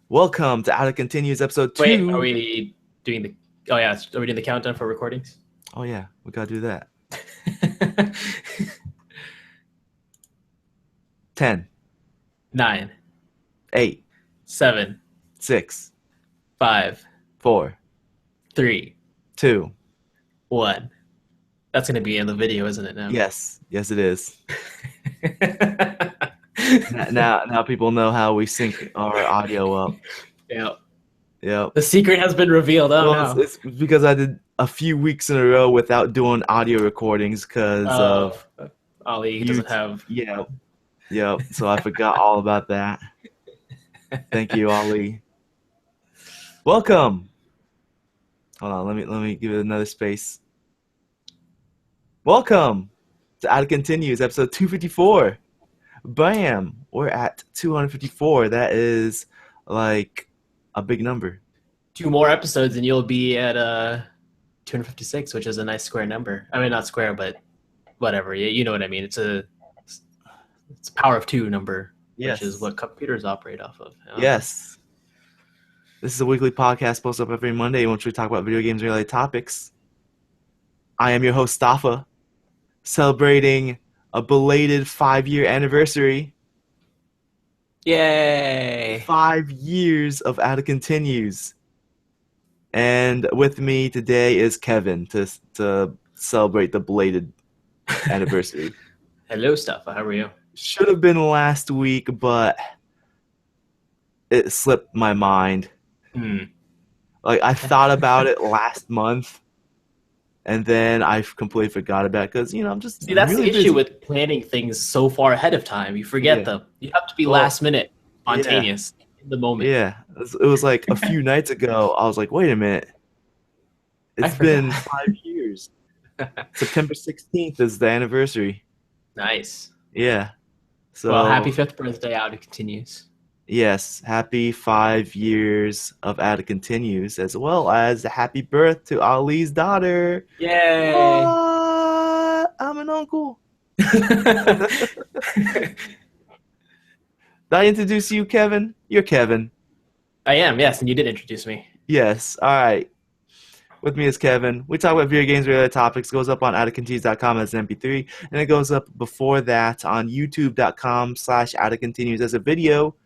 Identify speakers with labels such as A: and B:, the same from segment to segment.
A: Welcome to Out of Continues episode
B: Wait, are
A: 2.
B: we doing the? Oh yeah, are we doing the countdown for recordings?
A: Oh yeah, we gotta do that. 10,
B: Nine,
A: 8,
B: 7,
A: 6,
B: 5,
A: 4,
B: 3,
A: 2.
B: 1. That's gonna be in the video, isn't it now?
A: Yes, yes it is. Now people know how we sync our audio up.
B: Yeah.
A: Yep.
B: The secret has been revealed. Oh
A: Well,
B: no.
A: it's because I did a few weeks in a row without doing audio recordings because
B: Oh,
A: of
B: Ali doesn't
A: YouTube.
B: have.
A: Yeah, yep. So I forgot all about that. Thank you, Ali. Welcome. Hold on, let me give it another space. Welcome to Out of Continues, episode 254. Bam! We're at 254. That is like a big number.
B: Two more episodes and you'll be at 256, which is a nice square number. I mean, not square, but whatever. You know what I mean. It's a power of two number, which is
A: Yes.
B: what computers operate off of.
A: Yes. This is a weekly podcast posted up every Monday in which we talk about video games and related topics. I am your host, Stafa, celebrating a belated 5-year anniversary.
B: Yay!
A: 5 years of Out of Continues. And with me today is Kevin to celebrate the belated anniversary.
B: Hello, Stuffa. How are you?
A: Should have been last week, but it slipped my mind. Like I thought about it last month, and then I completely forgot about it because I'm just
B: See, that's
A: really
B: the issue
A: busy.
B: with planning things so far ahead of time. You forget
A: Yeah.
B: them. You have to be
A: Well,
B: last minute,
A: yeah,
B: spontaneous, in the moment.
A: yeah. It was like a few nights ago. I was like, wait a minute.
B: I
A: It's been
B: forgot.
A: 5 years. September 16th is the anniversary.
B: Nice.
A: Yeah.
B: Well,
A: So
B: happy fifth birthday out. It continues.
A: yes, happy 5 years of Ada Continues, as well as a happy birth to Ali's daughter.
B: Yay!
A: What? I'm an uncle. Did I introduce you, Kevin? You're Kevin.
B: I am, yes, and you did introduce me.
A: Yes. All right. With me is Kevin. We talk about video games related topics. It goes up on addicontinues.com as an MP3, and it goes up before that on youtube.com/addicontinues as a video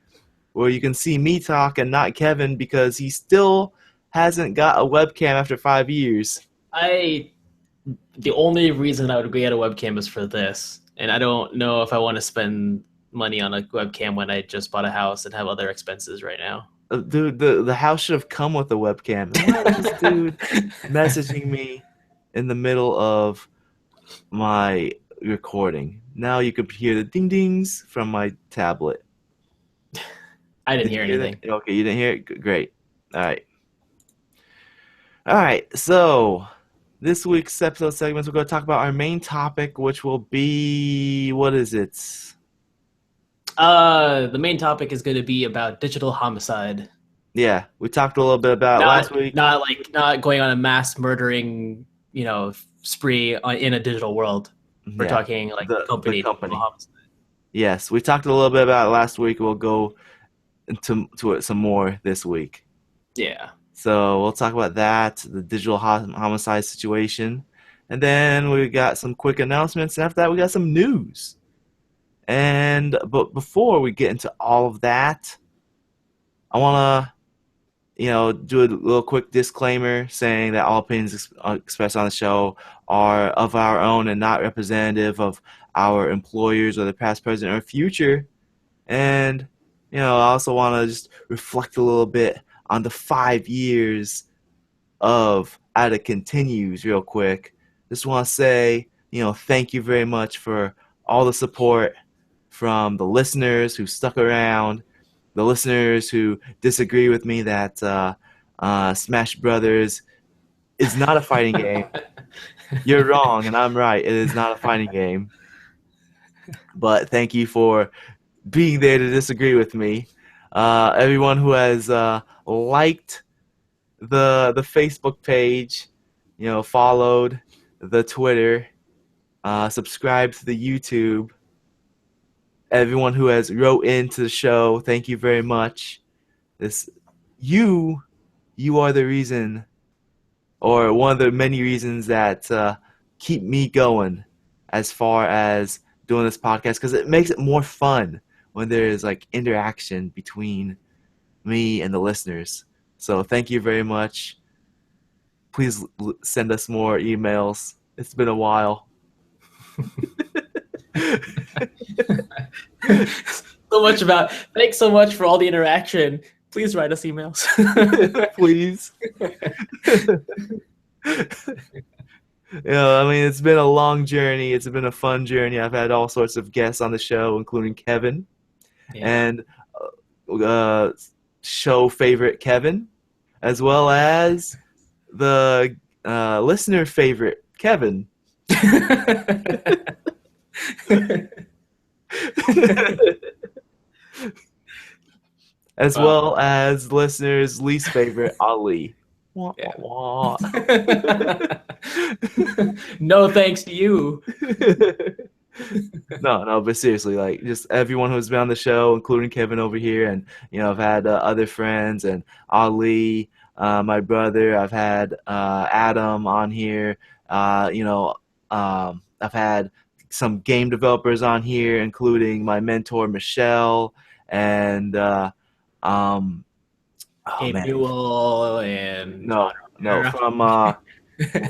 A: where you can see me talk and not Kevin because he still hasn't got a webcam after 5 years.
B: I the only reason I would get a webcam is for this, and I don't know if I want to spend money on a webcam when I just bought a house and have other expenses right now.
A: Dude, the house should have come with a webcam. And why is this dude messaging me in the middle of my recording? Now you can hear the ding dings from my tablet.
B: I didn't
A: Did you
B: hear
A: hear that?
B: anything.
A: Okay, you didn't hear it? Great. All right. All right. So, this week's episode segments, we're going to talk about our main topic, which will be what is it?
B: The main topic is going to be about digital homicide.
A: Yeah, we talked a little bit about it last week.
B: Not going on a mass murdering, spree in a digital world. We're
A: Yeah,
B: talking like
A: the
B: company digital
A: company.
B: homicide.
A: Yes, we talked a little bit about it last week. We'll go into it some more this week.
B: Yeah.
A: So we'll talk about that, the digital homicide situation, and then we got some quick announcements. And after that, we got some news. But before we get into all of that, I want to do a little quick disclaimer saying that all opinions expressed on the show are of our own and not representative of our employers or the past, present, or future. And, I also want to just reflect a little bit on the 5 years of Ada Continues real quick. Just want to say, thank you very much for all the support from the listeners who stuck around, the listeners who disagree with me that Smash Brothers is not a fighting game. You're wrong, and I'm right. It is not a fighting game. But thank you for being there to disagree with me. Everyone who has liked the Facebook page, followed the Twitter, subscribed to the YouTube. Everyone who has wrote into the show, thank you very much. this you you are the reason, or one of the many reasons that keep me going as far as doing this podcast, because it makes it more fun when there's like interaction between me and the listeners. So thank you very much. Please send us more emails. It's been a while.
B: Thanks so much for all the interaction. Please write us emails.
A: Please. I mean, it's been a long journey. It's been a fun journey. I've had all sorts of guests on the show, including Kevin, and show favorite Kevin, as well as the listener favorite Kevin. As well as listeners' least favorite, Ali. Wah, wah, wah.
B: No thanks to you.
A: No, but seriously, like just everyone who's been on the show, including Kevin over here, and I've had other friends and Ali, my brother. I've had Adam on here. I've had some game developers on here, including my mentor Michelle and
B: Gabe Newell and
A: no from what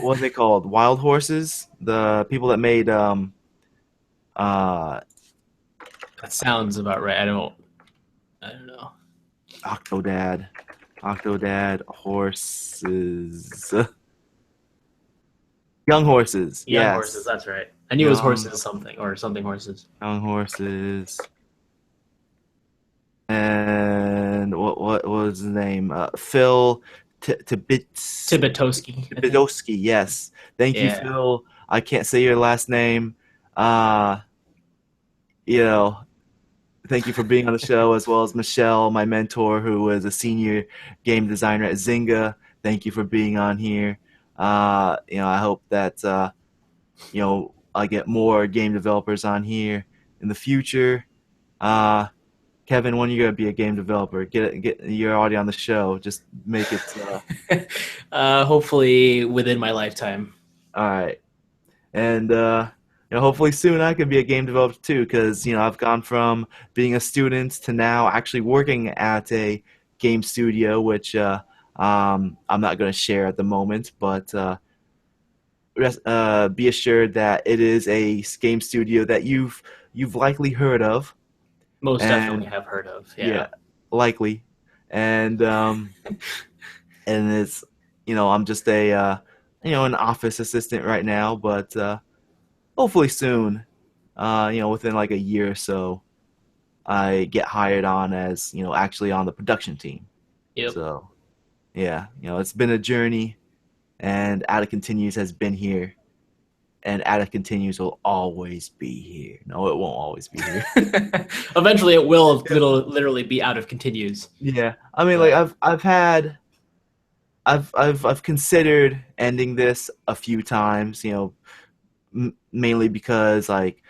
A: are they called? Wild Horses, the people that made
B: that sounds about right. I don't know.
A: Octodad horses. Young Horses.
B: Young Horses, that's right. I knew it was Horses something Horses.
A: Young Horses. And what was his name? Phil
B: Tibitowski.
A: Yes. Thank you, Phil. I can't say your last name. Thank you for being on the show, as well as Michelle, my mentor, who is a senior game designer at Zynga. Thank you for being on here. I hope that I get more game developers on here in the future. Kevin, when are you gonna be a game developer? Get you're already on the show. Just make it.
B: Hopefully within my lifetime.
A: All right, and hopefully soon I can be a game developer too, because I've gone from being a student to now actually working at a game studio, which I'm not going to share at the moment, but be assured that it is a game studio that you've likely heard of.
B: Most definitely have heard of. Yeah,
A: likely, and and it's I'm just a an office assistant right now, but hopefully soon, within like a year or so, I get hired on as actually on the production team.
B: Yep.
A: So yeah, it's been a journey, and Ada Continues has been here. And Ada Continues will always be here. No, it won't always be here.
B: Eventually, it will literally be out of Continues.
A: Yeah, I mean, like I've considered ending this a few times. Mainly because like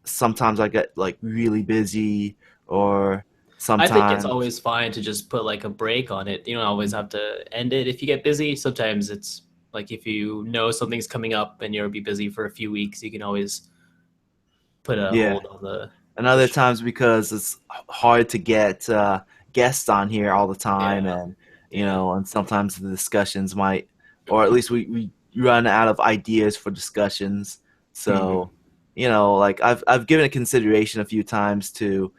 A: sometimes I get like really busy, or sometimes
B: I think it's always fine to just put like a break on it. You don't always have to end it if you get busy. Sometimes it's like if you know something's coming up and you'll be busy for a few weeks, you can always put a hold on the.
A: And other times because it's hard to get guests on here all the time, and and sometimes the discussions might, or at least we run out of ideas for discussions. So like I've given it consideration a few times to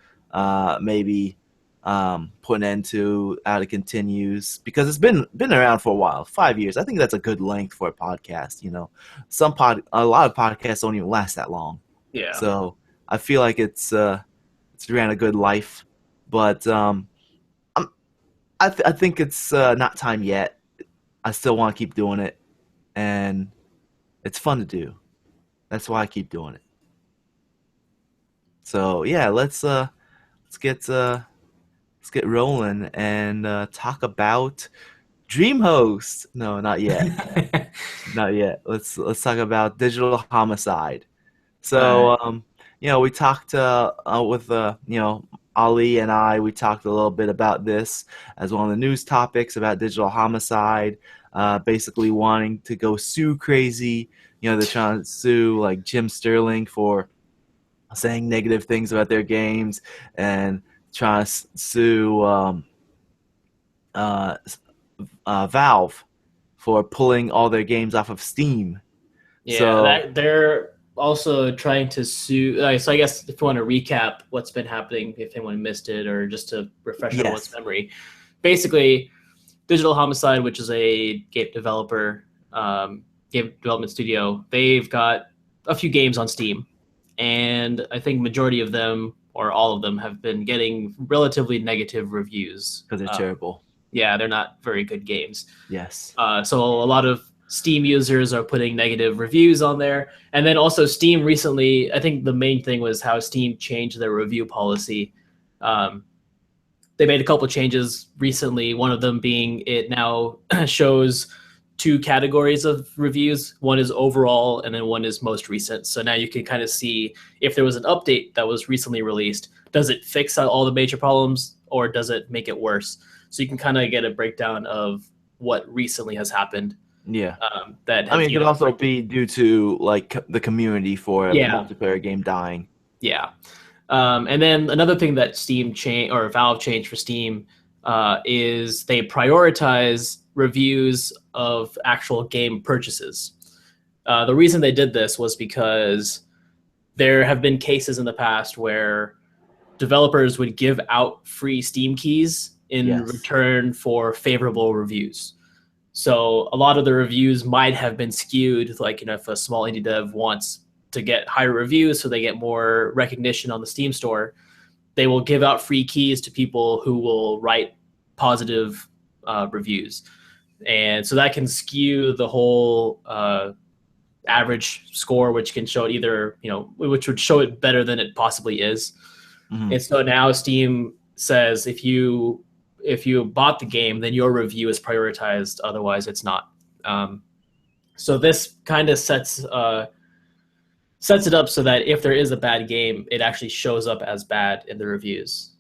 A: maybe put an end to Ada Continues, because it's been around for a while, 5 years. I think that's a good length for a podcast. A lot of podcasts don't even last that long.
B: Yeah.
A: So I feel like it's ran a good life, but I think it's not time yet. I still want to keep doing it, and it's fun to do. That's why I keep doing it. So yeah, let's get rolling and talk about DreamHost. No, not yet. Not yet. Let's talk about Digital Homicide. So we talked with Ali and I. We talked a little bit about this as one of the news topics about digital homicide. Basically wanting to go sue crazy. They're trying to sue like Jim Sterling for saying negative things about their games and trying to sue uh, Valve for pulling all their games off of Steam.
B: Yeah,
A: So
B: they're also trying to sue. So I guess if you want to recap what's been happening, if anyone missed it, or just to refresh everyone's
A: yes,
B: memory, basically, Digital Homicide, which is a game development studio, they've got a few games on Steam, and I think majority of them or all of them have been getting relatively negative reviews.
A: because they're terrible.
B: Yeah, they're not very good games.
A: Yes.
B: So a lot of Steam users are putting negative reviews on there. And then also Steam recently, I think the main thing was how Steam changed their review policy. They made a couple of changes recently, one of them being it now shows two categories of reviews. One is overall, and then one is most recent. So now you can kind of see if there was an update that was recently released, does it fix all the major problems or does it make it worse? So you can kind of get a breakdown of what recently has happened.
A: Yeah.
B: That has,
A: I mean, it could also be due to like the community for a
B: Yeah.
A: multiplayer game dying.
B: Yeah. And then another thing that Steam changed or Valve changed for Steam is they prioritize reviews of actual game purchases. The reason they did this was because there have been cases in the past where developers would give out free Steam keys in
A: Yes.
B: return for favorable reviews. So a lot of the reviews might have been skewed, like, if a small indie dev wants to get higher reviews so they get more recognition on the Steam store, they will give out free keys to people who will write positive reviews. And so that can skew the whole average score, which can show it either, which would show it better than it possibly is.
A: Mhm.
B: And so now Steam says if you bought the game, then your review is prioritized. Otherwise, it's not. So this kind of sets it up so that if there is a bad game, it actually shows up as bad in the reviews.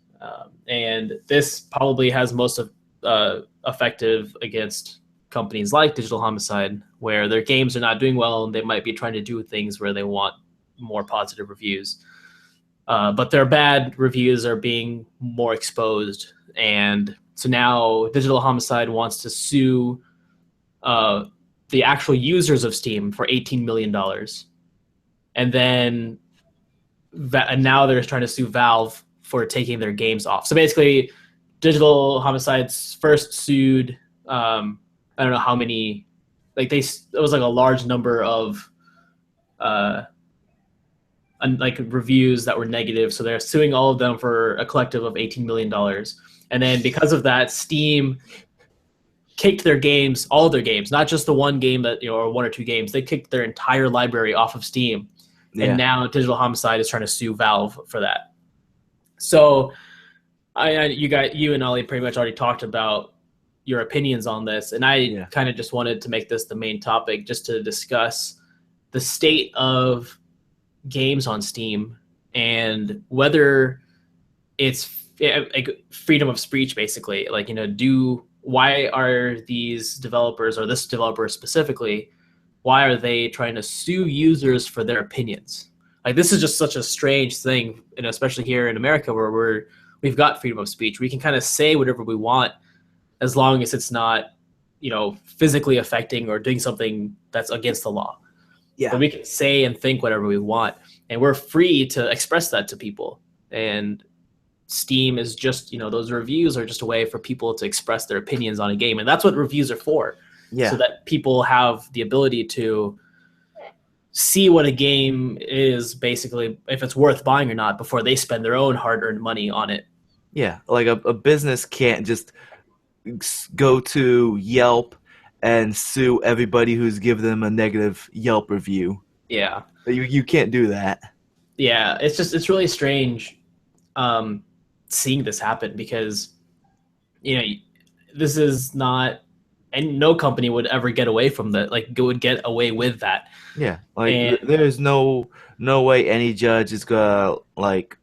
B: And this probably has most of effective against companies like Digital Homicide, where their games are not doing well and they might be trying to do things where they want more positive reviews. But their bad reviews are being more exposed. And so now Digital Homicide wants to sue the actual users of Steam for $18 million. And then and now they're trying to sue Valve for taking their games off. So basically, Digital Homicide's first sued, I don't know how many, like it was like a large number of like reviews that were negative. So they're suing all of them for a collective of $18 million. And then because of that, Steam kicked their games, all of their games, not just the one game that, or one or two games. They kicked their entire library off of Steam.
A: Yeah.
B: And now Digital Homicide is trying to sue Valve for that. So you and Ollie pretty much already talked about your opinions on this. And I kind of just wanted to make this the main topic, just to discuss the state of games on Steam and whether it's like freedom of speech, basically. Like, why are these developers, or this developer specifically, why are they trying to sue users for their opinions? Like, this is just such a strange thing, and especially here in America where we've got freedom of speech. We can kind of say whatever we want as long as it's not, physically affecting or doing something that's against the law.
A: Yeah.
B: But we can say and think whatever we want, and we're free to express that to people. And Steam is just, those reviews are just a way for people to express their opinions on a game. And that's what reviews are for.
A: Yeah.
B: So that people have the ability to see what a game is, basically, if it's worth buying or not, before they spend their own hard-earned money on it.
A: Yeah. Like a business can't just go to Yelp and sue everybody who's given them a negative Yelp review.
B: Yeah.
A: You can't do that.
B: Yeah. It's really strange seeing this happen, because, this is not and no company would ever get away from that. Like, would get away with that.
A: Yeah, like
B: And
A: there's no way any judge is gonna like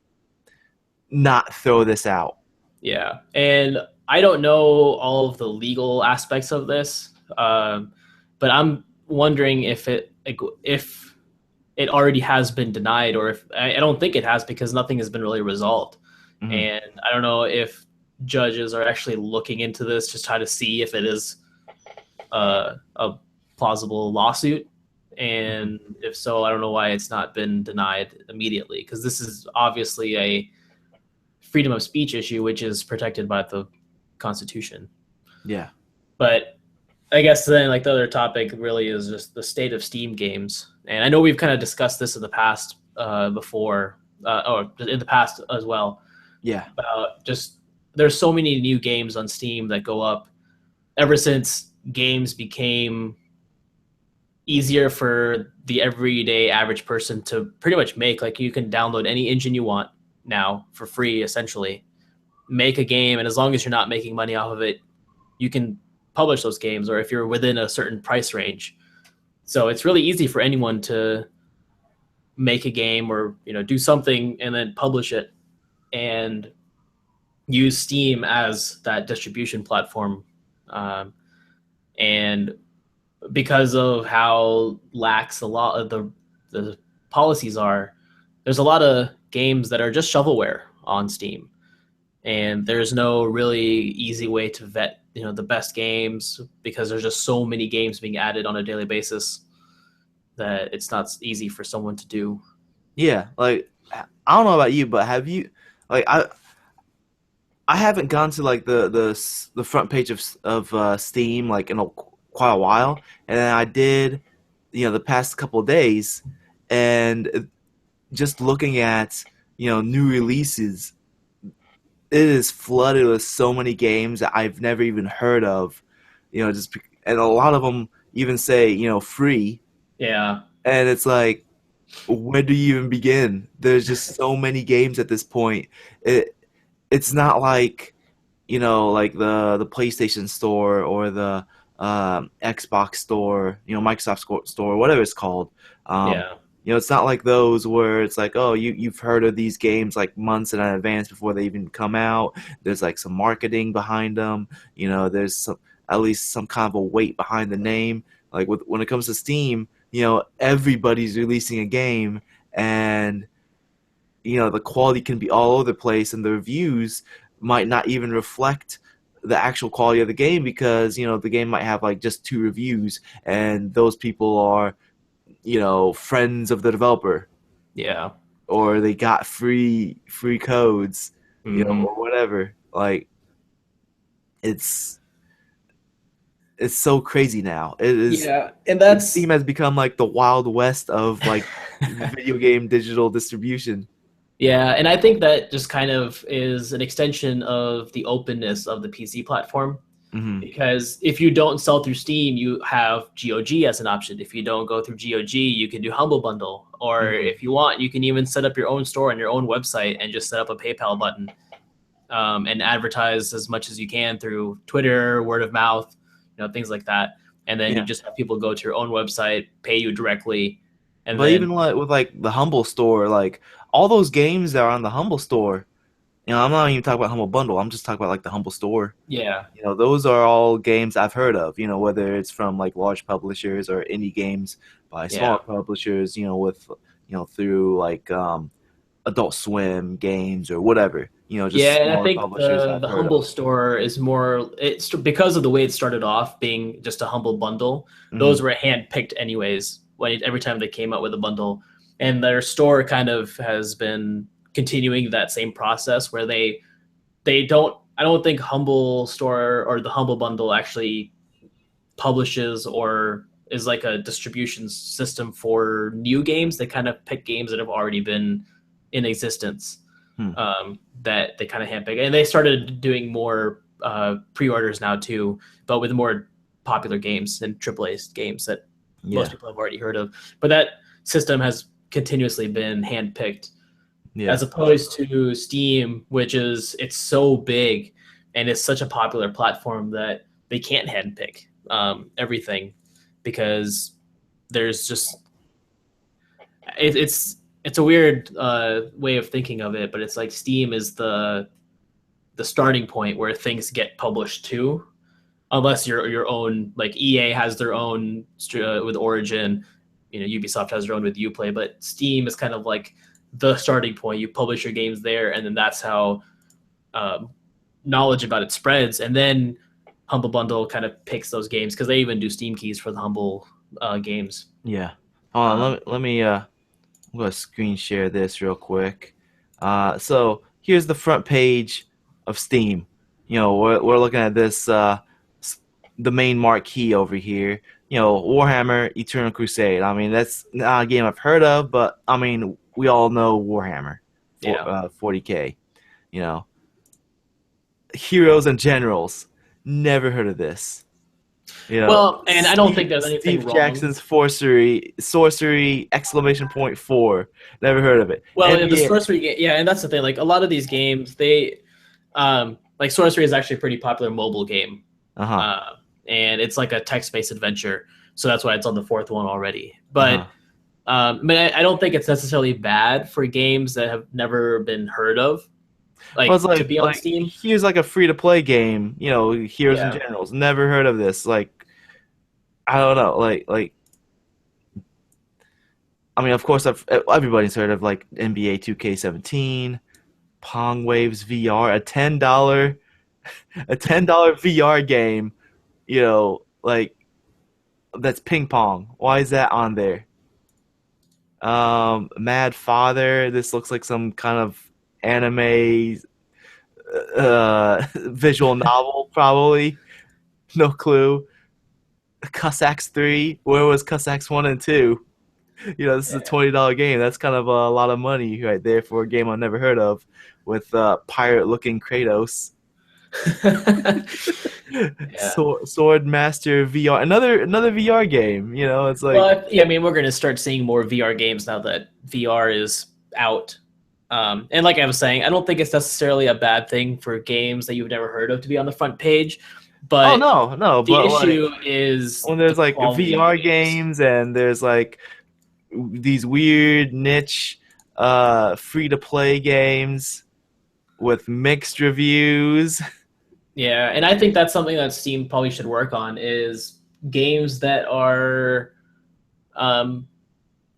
A: not throw this out.
B: yeah, and I don't know all of the legal aspects of this, but I'm wondering if it already has been denied, or if I don't think it has because nothing has been really resolved,
A: Hmm.
B: and I don't know if judges are actually looking into this just try to see if it is a plausible lawsuit,
A: Hmm.
B: and if so, I don't know why it's not been denied immediately because this is obviously a freedom of speech issue, which is protected by the Constitution.
A: Yeah.
B: But I guess then, like the other topic, really is just the state of Steam games. And I know we've kind of discussed this in the past before, or in the past as well,
A: Yeah.
B: about just there's so many new games on Steam that go up ever since games became easier for the everyday average person to pretty much make. Like you can download any engine you want now for free, essentially. Make a game, and as long as you're not making money off of it, you can publish those games, or if you're within a certain price range. So it's really easy for anyone to make a game or do something and then publish it and use Steam as that distribution platform. Um, and because of how lax a lot of the policies are, there's a lot of games that are just shovelware on Steam, and there's no really easy way to vet the best games because there's just so many games being added on a daily basis that it's not easy for someone to do.
A: Yeah. Like I don't know about you, but have you like I haven't gone to like the front page of Steam like in quite a while, and then I did, the past couple of days, and just looking at new releases, it is flooded with so many games that I've never even heard of, and a lot of them even say free,
B: Yeah,
A: and it's like where do you even begin? There's just so many games at this point. It's not like like the PlayStation Store or the Xbox Store, Microsoft Store, whatever it's called. Um,
B: yeah,
A: it's not like those where it's like, oh, you've heard of these games like months in advance before they even come out. There's like some marketing behind them. There's at least some kind of a weight behind the name. Like when it comes to Steam, everybody's releasing a game, and the quality can be all over the place, and the reviews might not even reflect the actual quality of the game because the game might have like just two reviews, and those people are friends of the developer,
B: yeah.
A: or they got free codes,
B: Hmm.
A: or whatever. Like it's it's so crazy now. It is.
B: Yeah, and that's
A: Steam has become like the wild west of like video game digital distribution.
B: yeah, and I think that just kind of is an extension of the openness of the PC platform.
A: Hmm.
B: Because if you don't sell through Steam, you have GOG as an option. If you don't go through GOG, you can do Humble Bundle. Or
A: Hmm.
B: if you want, you can even set up your own store on your own website and just set up a PayPal button, and advertise as much as you can through Twitter, word of mouth, things like that. And then you
A: Yeah.
B: just have people go to your own website, pay you directly, and
A: But
B: then
A: even like with like the Humble Store, like all those games that are on the Humble Store, I'm not even talking about Humble Bundle. I'm just talking about like the Humble Store.
B: yeah,
A: Those are all games I've heard of. Whether it's from like large publishers or indie games by smaller
B: yeah.
A: publishers. With through like Adult Swim games or whatever. Just
B: Yeah, and I
A: smaller
B: think
A: publishers
B: the
A: I've
B: the
A: heard
B: humble
A: of.
B: store is more it's because of the way it started off being just a humble bundle.
A: Hmm.
B: Those were handpicked anyways every time they came out with a bundle, and their store kind of has been continuing that same process where they don't I don't think humble store or the humble bundle actually publishes or is like a distribution system for new games. They kind of pick games that have already been in existence,
A: Hmm.
B: that they kind of handpick. And they started doing more pre-orders now too, but with more popular games and AAA games that most
A: Yeah.
B: people have already heard of. But that system has continuously been handpicked,
A: Yeah.
B: as opposed to Steam, which is it's so big and it's such a popular platform that they can't handpick. everything, because there's just it's a weird way of thinking of it, but it's like Steam is the starting point where things get published to, unless you're your own, like EA has their own with Origin, Ubisoft has their own with Uplay, but Steam is kind of like the starting point. You publish your games there, and then that's how knowledge about it spreads. And then Humble Bundle kind of picks those games, because they even do Steam keys for the Humble games.
A: Yeah. Hold on, let me I'm gonna screen share this real quick. So here's the front page of Steam. We're looking at this, the main marquee over here. Warhammer Eternal Crusade. I mean, that's not a game I've heard of, but I mean, we all know Warhammer. 40K. Heroes and Generals. Never heard of this.
B: Well, and I don't think there's anything
A: Steve
B: wrong.
A: Jackson's Sorcery exclamation point 4. Never heard of it.
B: Well, the Sorcery game, yeah, and that's the thing. Like a lot of these games, they like Sorcery is actually a pretty popular mobile game. And it's like a text-based adventure, so that's why it's on the 4th one already. But I mean, I don't think it's necessarily bad for games that have never been heard of, to be on Steam.
A: Here's like a free-to-play game, Heroes and Generals. Never heard of this. Like, I don't know. Like, I mean, of course, everybody's heard of like NBA 2K17, Pong Waves VR, a $10 VR game. Like, that's ping pong. Why is that on there? Mad Father. This looks like some kind of anime visual novel, probably. No clue. Cossacks 3. Where was Cossacks 1 and 2? This is a $20 game. That's kind of a lot of money right there for a game I've never heard of, with pirate-looking Kratos. Sword Master VR, another VR game. It's like,
B: well, yeah, I mean, we're going to start seeing more VR games now that VR is out. And like I was saying, I don't think it's necessarily a bad thing for games that you've never heard of to be on the front page. But
A: no.
B: The issue is
A: when there's like VR games, and there's like these weird niche free-to-play games with mixed reviews.
B: Yeah, and I think that's something that Steam probably should work on, is games that are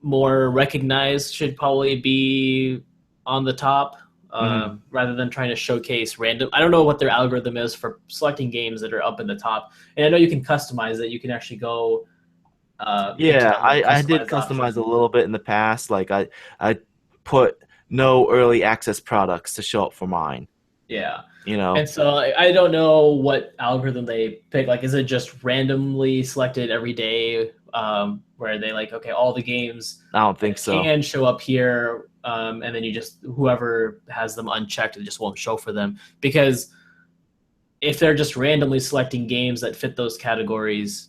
B: more recognized should probably be on the top, rather than trying to showcase random. I don't know what their algorithm is for selecting games that are up in the top. And I know you can customize it. You can actually go...
A: I did customize a little bit in the past. Like I put no early access products to show up for mine.
B: Yeah. And so I don't know what algorithm they pick. Like, is it just randomly selected every day, where they like, okay, all the games
A: I don't think so
B: can show up here, and then you just, whoever has them unchecked, it just won't show for them. Because if they're just randomly selecting games that fit those categories,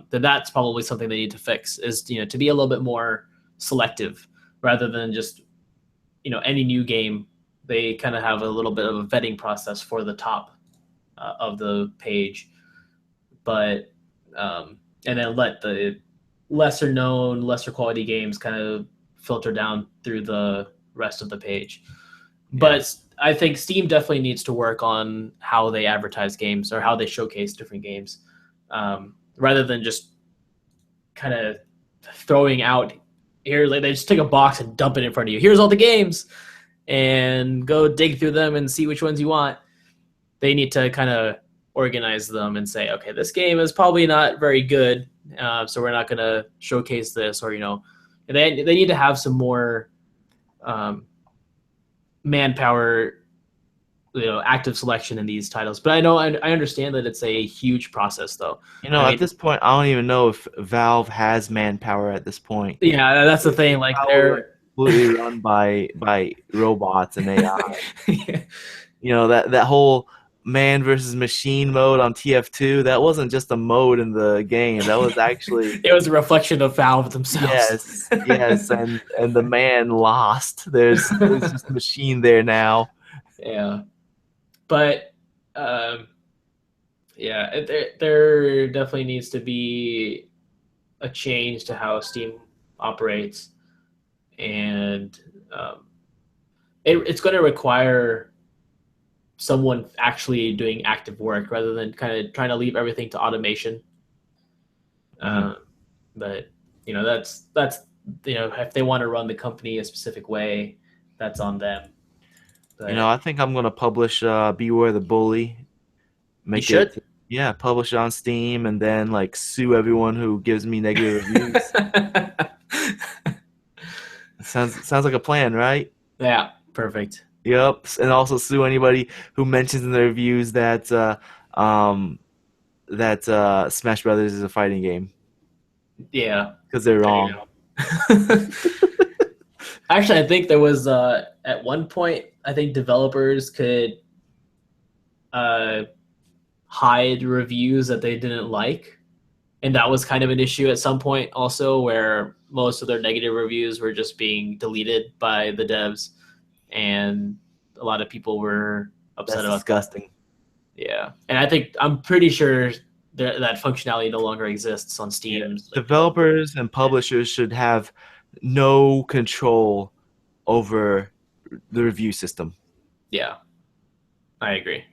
B: then that's probably something they need to fix, is to be a little bit more selective, rather than just any new game. They kind of have a little bit of a vetting process for the top of the page, but and then let the lesser known, lesser quality games kind of filter down through the rest of the page. Yeah. But I think Steam definitely needs to work on how they advertise games, or how they showcase different games, rather than just kind of throwing out here. Like, they just take a box and dump it in front of you. Here's all the games, and go dig through them and see which ones you want. They need to kind of organize them and say, okay, this game is probably not very good, so we're not going to showcase this. Or they need to have some more manpower, active selection in these titles. But I understand that it's a huge process, though.
A: At this point, I don't even know if Valve has manpower at this point.
B: Yeah, that's the thing. Like, they're
A: completely run by robots and AI. That whole man versus machine mode on TF2, that wasn't just a mode in the game. That was actually
B: it was a reflection of Valve themselves.
A: Yes, and the man lost. There's just a machine there now.
B: Yeah, but Yeah, there definitely needs to be a change to how Steam operates, and um, it's going to require someone actually doing active work rather than kind of trying to leave everything to automation.
A: Mhm.
B: Uh, but that's if they want to run the company a specific way, that's on them. But
A: I think I'm gonna publish Beware the Bully.
B: you
A: Make it,
B: should.
A: yeah, publish it on Steam, and then like sue everyone who gives me negative reviews. Sounds like a plan, right?
B: Yeah, perfect.
A: Yep, and also sue anybody who mentions in their reviews um that Smash Brothers is a fighting game
B: Yeah,
A: because they're
B: there you
A: wrong.
B: go. Actually, I think there was at one point I think developers could uh, hide reviews that they didn't like, and that was kind of an issue at some point also, where most of their negative reviews were just being deleted by the devs, and a lot of people were upset
A: That's
B: about that.
A: disgusting.
B: Yeah, and I'm pretty sure that functionality no longer exists on
A: Yeah,
B: Steam's like developer.
A: developers and publishers should have no control over the review system.
B: Yeah, I agree.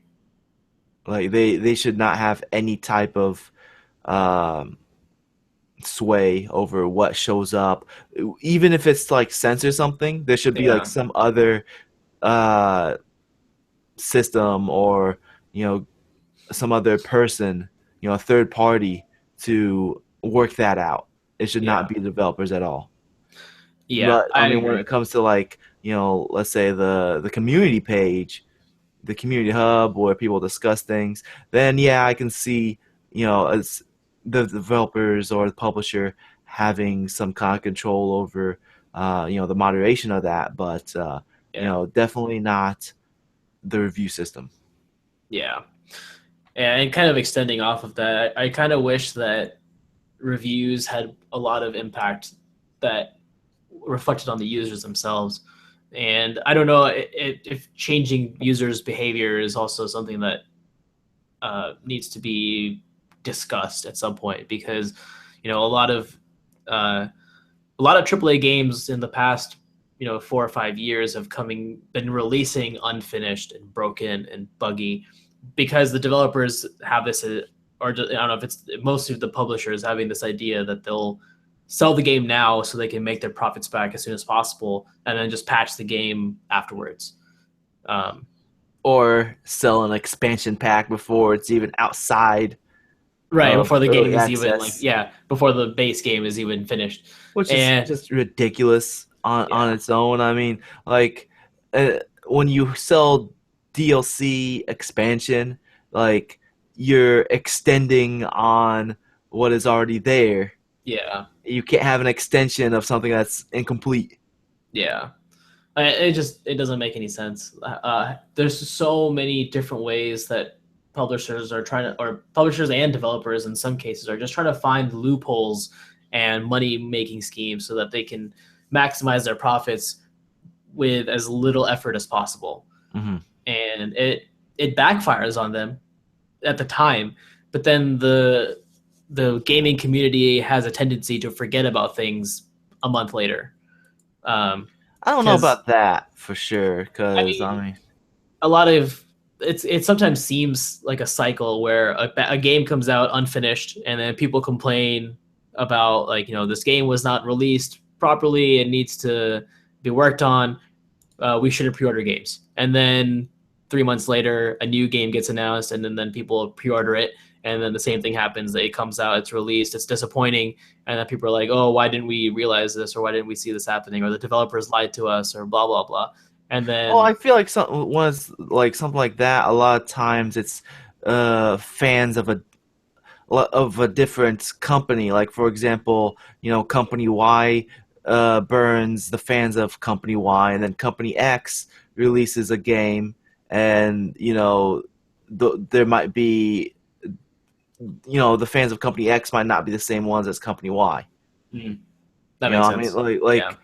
A: Like they should not have any type of um, sway over what shows up. Even if it's like censor something, there should be like
B: Yeah,
A: some other uh, system or you know some other person, a third party to work that out. It should not
B: yeah,
A: be developers at all.
B: yeah.
A: But I
B: I
A: mean, when
B: agree.
A: it comes to like let's say the community page, the community hub where people discuss things, then yeah, I can see as the developers or the publisher having some kind of control over the moderation of that, but
B: Yeah,
A: definitely not the review system.
B: yeah. And kind of extending off of that, I kind of wish that reviews had a lot of impact that reflected on the users themselves. And I don't know if changing users' behavior is also something that needs to be discussed at some point, because a lot of uh, AAA games in the past 4 or 5 years have been releasing unfinished and broken and buggy, because the developers have this or I don't know if it's most of the publishers having this idea that they'll sell the game now so they can make their profits back as soon as possible and then just patch the game afterwards. um,
A: Or sell an expansion pack before it's even outside
B: right
A: of
B: before the game
A: early
B: is even like,
A: access,
B: yeah, before the base game is even finished.
A: which is
B: And
A: just ridiculous on
B: yeah,
A: its own. I mean, like when you sell DLC expansion, like you're extending on what is already there.
B: yeah,
A: You can't have an extension of something that's incomplete.
B: yeah. It doesn't make any sense. There's so many different ways that publishers are trying to, or publishers and developers in some cases are just trying to find loopholes and money making schemes so that they can maximize their profits with as little effort as possible.
A: Hmm.
B: And it backfires on them at the time, but then the gaming community has a tendency to forget about things a month later. Um,
A: I don't know
B: because
A: about that for sure,
B: I
A: because
B: mean,
A: I mean,
B: a lot of it sometimes seems like a cycle where a game comes out unfinished and then people complain about, like, this game was not released properly, it needs to be worked on, we shouldn't pre-order games. And then 3 months later a new game gets announced, and then people pre-order it, and then the same thing happens. It comes out, it's released, it's disappointing, and then people are like, oh, why didn't we realize this, or why didn't we see this happening, or the developers lied to us, or blah blah blah. And
A: well,
B: then
A: I feel like something like that. A lot of times, it's fans of a different company. Like for example, Company Y burns the fans of Company Y, and then Company X releases a game, and there might be the fans of Company X might not be the same ones as Company Y.
B: that makes
A: I mean,
B: sense. Yeah.
A: like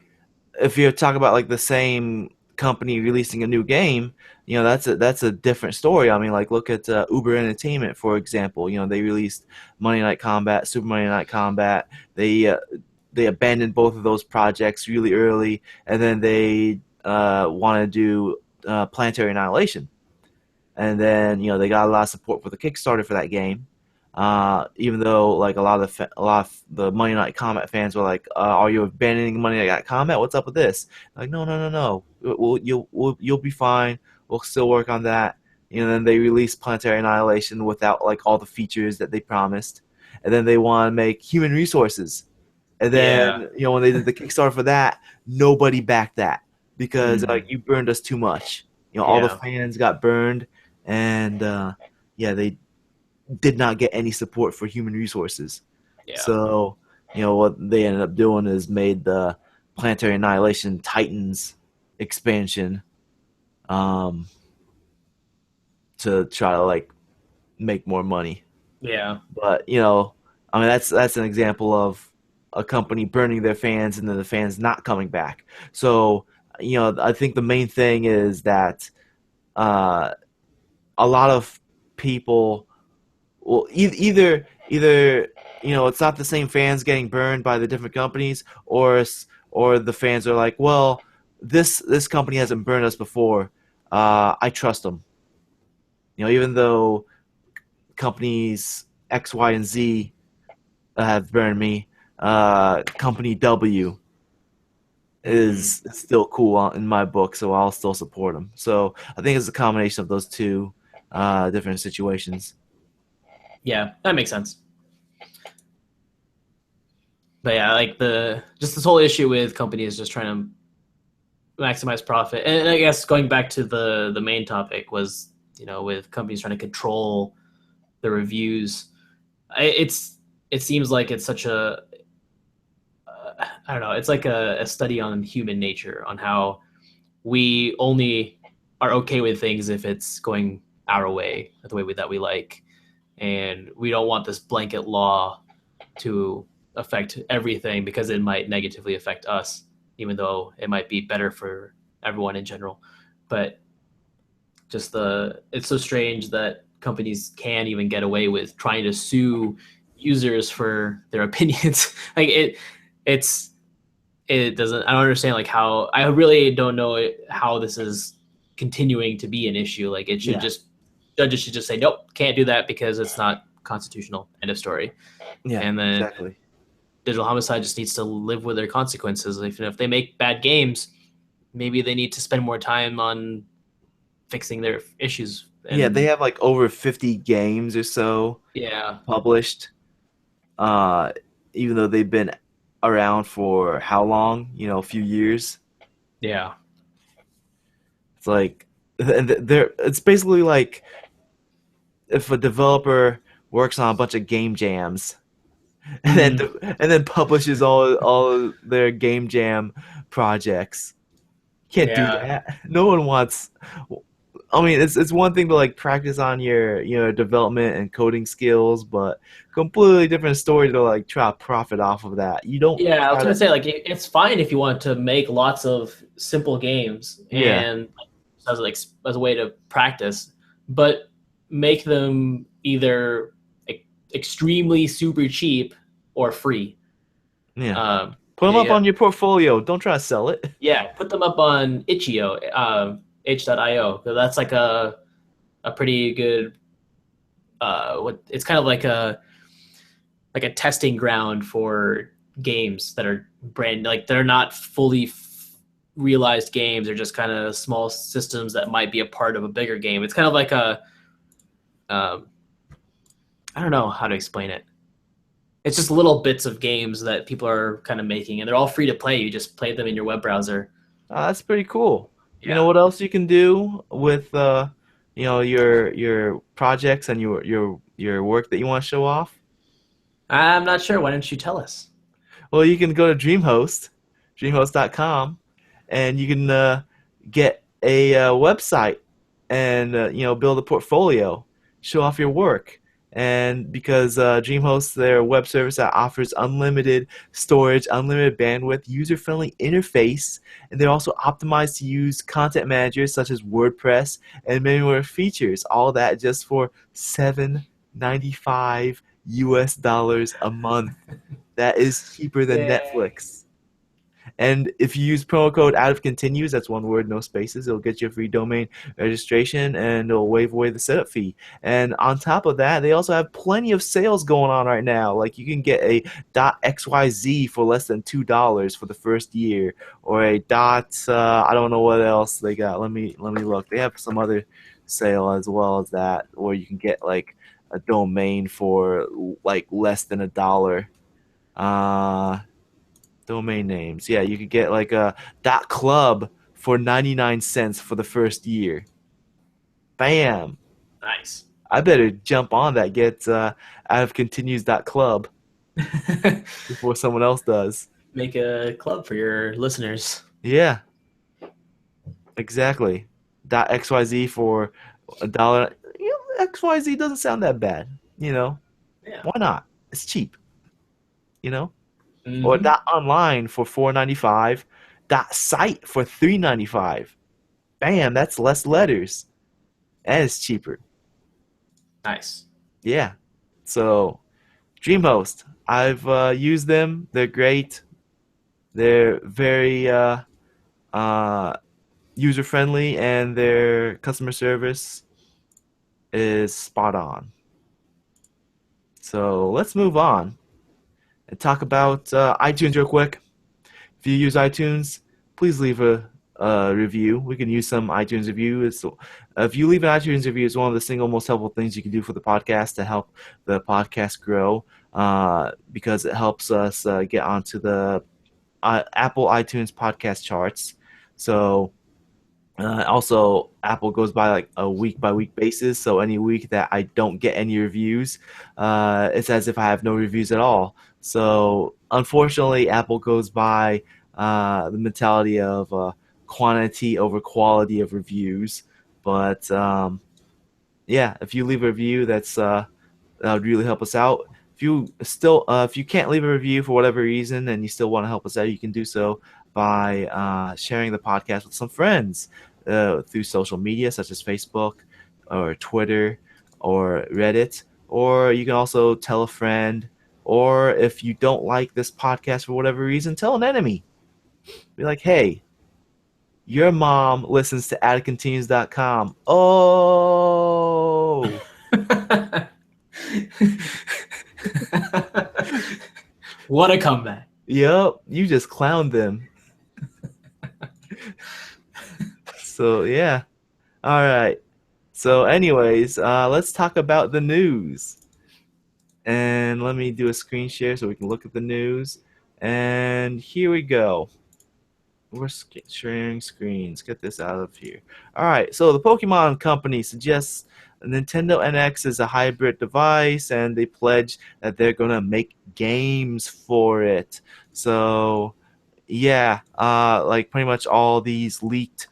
A: if you talk about like the same company releasing a new game, that's a different story. I mean, like look at Uber Entertainment for example. They released Monday Night Combat, Super Monday Night Combat. They abandoned both of those projects really early, and then they want to do Planetary Annihilation, and then they got a lot of support for the Kickstarter for that game. Even though like a lot of the Monday Night Combat fans were like, "Are you abandoning Monday Night Combat? What's up with this?" Like, no, no, no, no. You'll be fine. We'll still work on that. Then they released Planetary Annihilation without like all the features that they promised, and then they want to make Human Resources, and
B: Yeah.
A: then when they did the Kickstarter for that, nobody backed that because
B: Mhm.
A: like you burned us too much. All the
B: Yeah.
A: fans got burned, and yeah, they did not get any support for Human Resources.
B: Yeah.
A: So, what they ended up doing is made the Planetary Annihilation Titans expansion um, to try to like make more money.
B: Yeah.
A: But I mean that's an example of a company burning their fans and then the fans not coming back. So, I think the main thing is that uh, a lot of people well either it's not the same fans getting burned by the different companies, or the fans are like, well, this company hasn't burned us before, I trust them, even though companies X, Y, and Z have burned me. Company W
B: Mhm.
A: is still cool in my book, so I'll still support them. So I think it's a combination of those two different situations.
B: Yeah, that makes sense. But yeah, like the just this whole issue with companies just trying to maximize profit. And I guess going back to the main topic was, with companies trying to control the reviews. It seems like it's such a I don't know. It's like a study on human nature, on how we only are okay with things if it's going our way, the way that we like, and we don't want this blanket law to affect everything because it might negatively affect us, even though it might be better for everyone in general. But just it's so strange that companies can even get away with trying to sue users for their opinions. Like it's it doesn't. I don't understand like how. I really don't know how this is continuing to be an issue. Like it should
A: Yeah,
B: just judges should just say nope, can't do that because it's not constitutional. End of story.
A: yeah,
B: And then
A: exactly.
B: Digital Homicide just needs to live with their consequences. If they make bad games, maybe they need to spend more time on fixing their issues.
A: Yeah, they
B: And
A: have like over 50 games or so
B: yeah,
A: published. Uh, Even though they've been around for how long? A few years.
B: yeah,
A: It's like they're. It's basically like if a developer works on a bunch of game jams and then
B: mm,
A: and then publishes all their game jam projects. Can't do
B: yeah,
A: that. No one wants. I mean, it's one thing to like practice on your development and coding skills, but completely different story to like try to profit off of that. You don't
B: yeah. I was
A: try
B: gonna
A: to.
B: say like it's fine if you want to make lots of simple games
A: Yeah,
B: and as a way to practice, but make them either extremely super cheap or free.
A: yeah.
B: Um,
A: Put them up
B: yeah,
A: on your portfolio. Don't try to sell it.
B: yeah. Put them up on itch.io, H.io. That's like a pretty good what it's kind of like a testing ground for games that are brand like they're not fully realized games. They're just kind of small systems that might be a part of a bigger game. It's kind of like a um, I don't know how to explain it. It's just little bits of games that people are kind of making, and they're all free to play. You just play them in your web browser.
A: That's pretty cool. You know
B: Yeah,
A: what else you can do with your projects and your work that you want to show off?
B: I'm not sure. Why don't you tell us?
A: Well, you can go to DreamHost, dreamhost.com, and you can get a website and build a portfolio, show off your work, And because DreamHost, their web service that offers unlimited storage, unlimited bandwidth, user-friendly interface, and they're also optimized to use content managers such as WordPress and many more features. All that just for $7.95 US a month. That is cheaper than Netflix. And if you use promo code out of continues, that's one word, no spaces, it'll get you a free domain registration and it'll waive away the setup fee. And on top of that, they also have plenty of sales going on right now. Like you can get a .xyz for less than $2 for the first year, or a I don't know what else they got. Let me look. They have some other sale as well as that, where you can get like a domain for like less than $1. Domain names. Yeah, you could get like a .club for 99 cents for the first year. Bam.
B: Nice.
A: I better jump on that, get out of continues.club before someone else does.
B: Make a club for your listeners.
A: Yeah, exactly. .xyz for $1. XYZ doesn't sound that bad,
B: Yeah.
A: Why not? It's cheap,
B: Mm-hmm.
A: Or .online for $4.95. .site for $3.95. Bam, that's less letters. And it's cheaper.
B: Nice.
A: Yeah. So, DreamHost, I've used them. They're great. They're very user friendly, and their customer service is spot on. So let's move on and talk about iTunes real quick. If you use iTunes, please leave a review. We can use some iTunes review. If you leave an iTunes review, it's one of the single most helpful things you can do for the podcast to help the podcast grow, because it helps us get onto the Apple iTunes podcast charts. So also, Apple goes by like a week-by-week basis. So any week that I don't get any reviews, it's as if I have no reviews at all. So unfortunately, Apple goes by the mentality of quantity over quality of reviews. But yeah, if you leave a review, that would really help us out. If you can't leave a review for whatever reason and you still want to help us out, you can do so by sharing the podcast with some friends through social media such as Facebook or Twitter or Reddit. Or you can also tell a friend. Or if you don't like this podcast for whatever reason, tell an enemy. Be like, hey, your mom listens to AddContinues.com. Oh.
B: What a comeback.
A: Yep, you just clowned them. So, yeah. All right. So, anyways, let's talk about the news. And let me do a screen share so we can look at the news. And here we go. We're sharing screens. Get this out of here. All right. So, the Pokemon Company suggests Nintendo NX is a hybrid device, and they pledge that they're going to make games for it. So, yeah, like pretty much all these leaked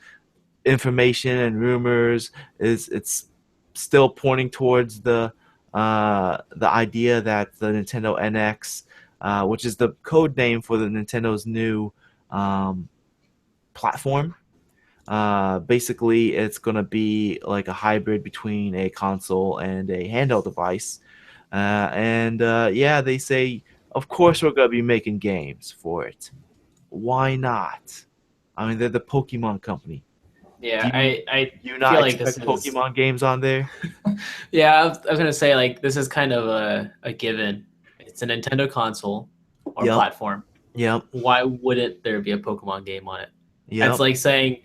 A: information and rumors it's still pointing towards the idea that the Nintendo NX, which is the code name for the Nintendo's new platform, basically it's going to be like a hybrid between a console and a handheld device. Yeah, they say, of course we're going to be making games for it. Why not? I mean, they're the Pokemon Company.
B: Yeah, I
A: you not
B: feel like
A: expect
B: this
A: Pokemon games on there?
B: Yeah, I was gonna say, like, this is kind of a given. It's a Nintendo console or
A: Yep.
B: platform.
A: Yep.
B: Why wouldn't there be a Pokemon game on it?
A: Yep.
B: It's like saying,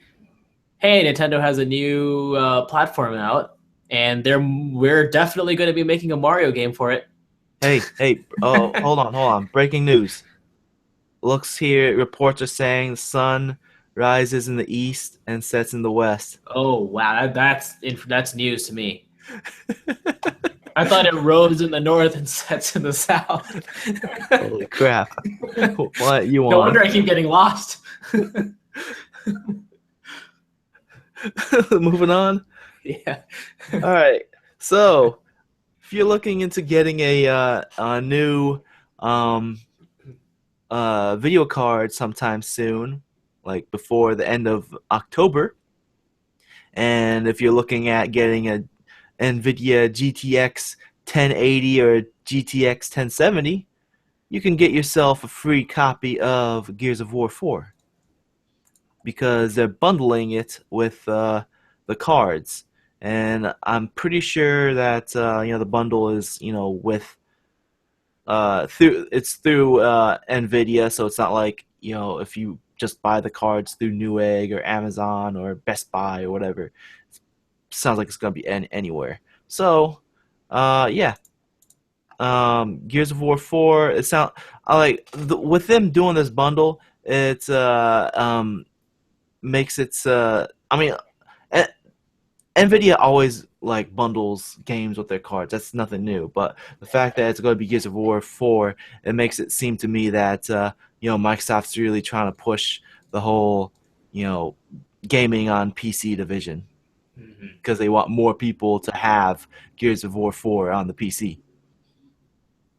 B: hey, Nintendo has a new platform out, and we're definitely going to be making a Mario game for it.
A: Hey, oh, hold on. Breaking news. Looks here, reports are saying the sun rises in the east and sets in the west.
B: Oh, wow, that's news to me. I thought it rose in the north and sets in the south.
A: Holy crap. What you want?
B: No wonder I keep getting lost.
A: Moving on.
B: Yeah.
A: All right. So, if you're looking into getting a new um, video card sometime soon, like before the end of October, and if you're looking at getting a NVIDIA GTX 1080 or GTX 1070, you can get yourself a free copy of Gears of War 4 because they're bundling it with the cards. And I'm pretty sure that the bundle is with through Nvidia, so it's not like if you just buy the cards through Newegg or Amazon or Best Buy or whatever. It sounds like it's gonna be anywhere. So, yeah, Gears of War 4. It sound I like with them doing this bundle. It makes it. I mean, Nvidia always like bundles games with their cards. That's nothing new. But the fact that it's going to be Gears of War 4, it makes it seem to me that Microsoft's really trying to push the whole gaming on PC division because they want more people to have Gears of War 4 on the PC.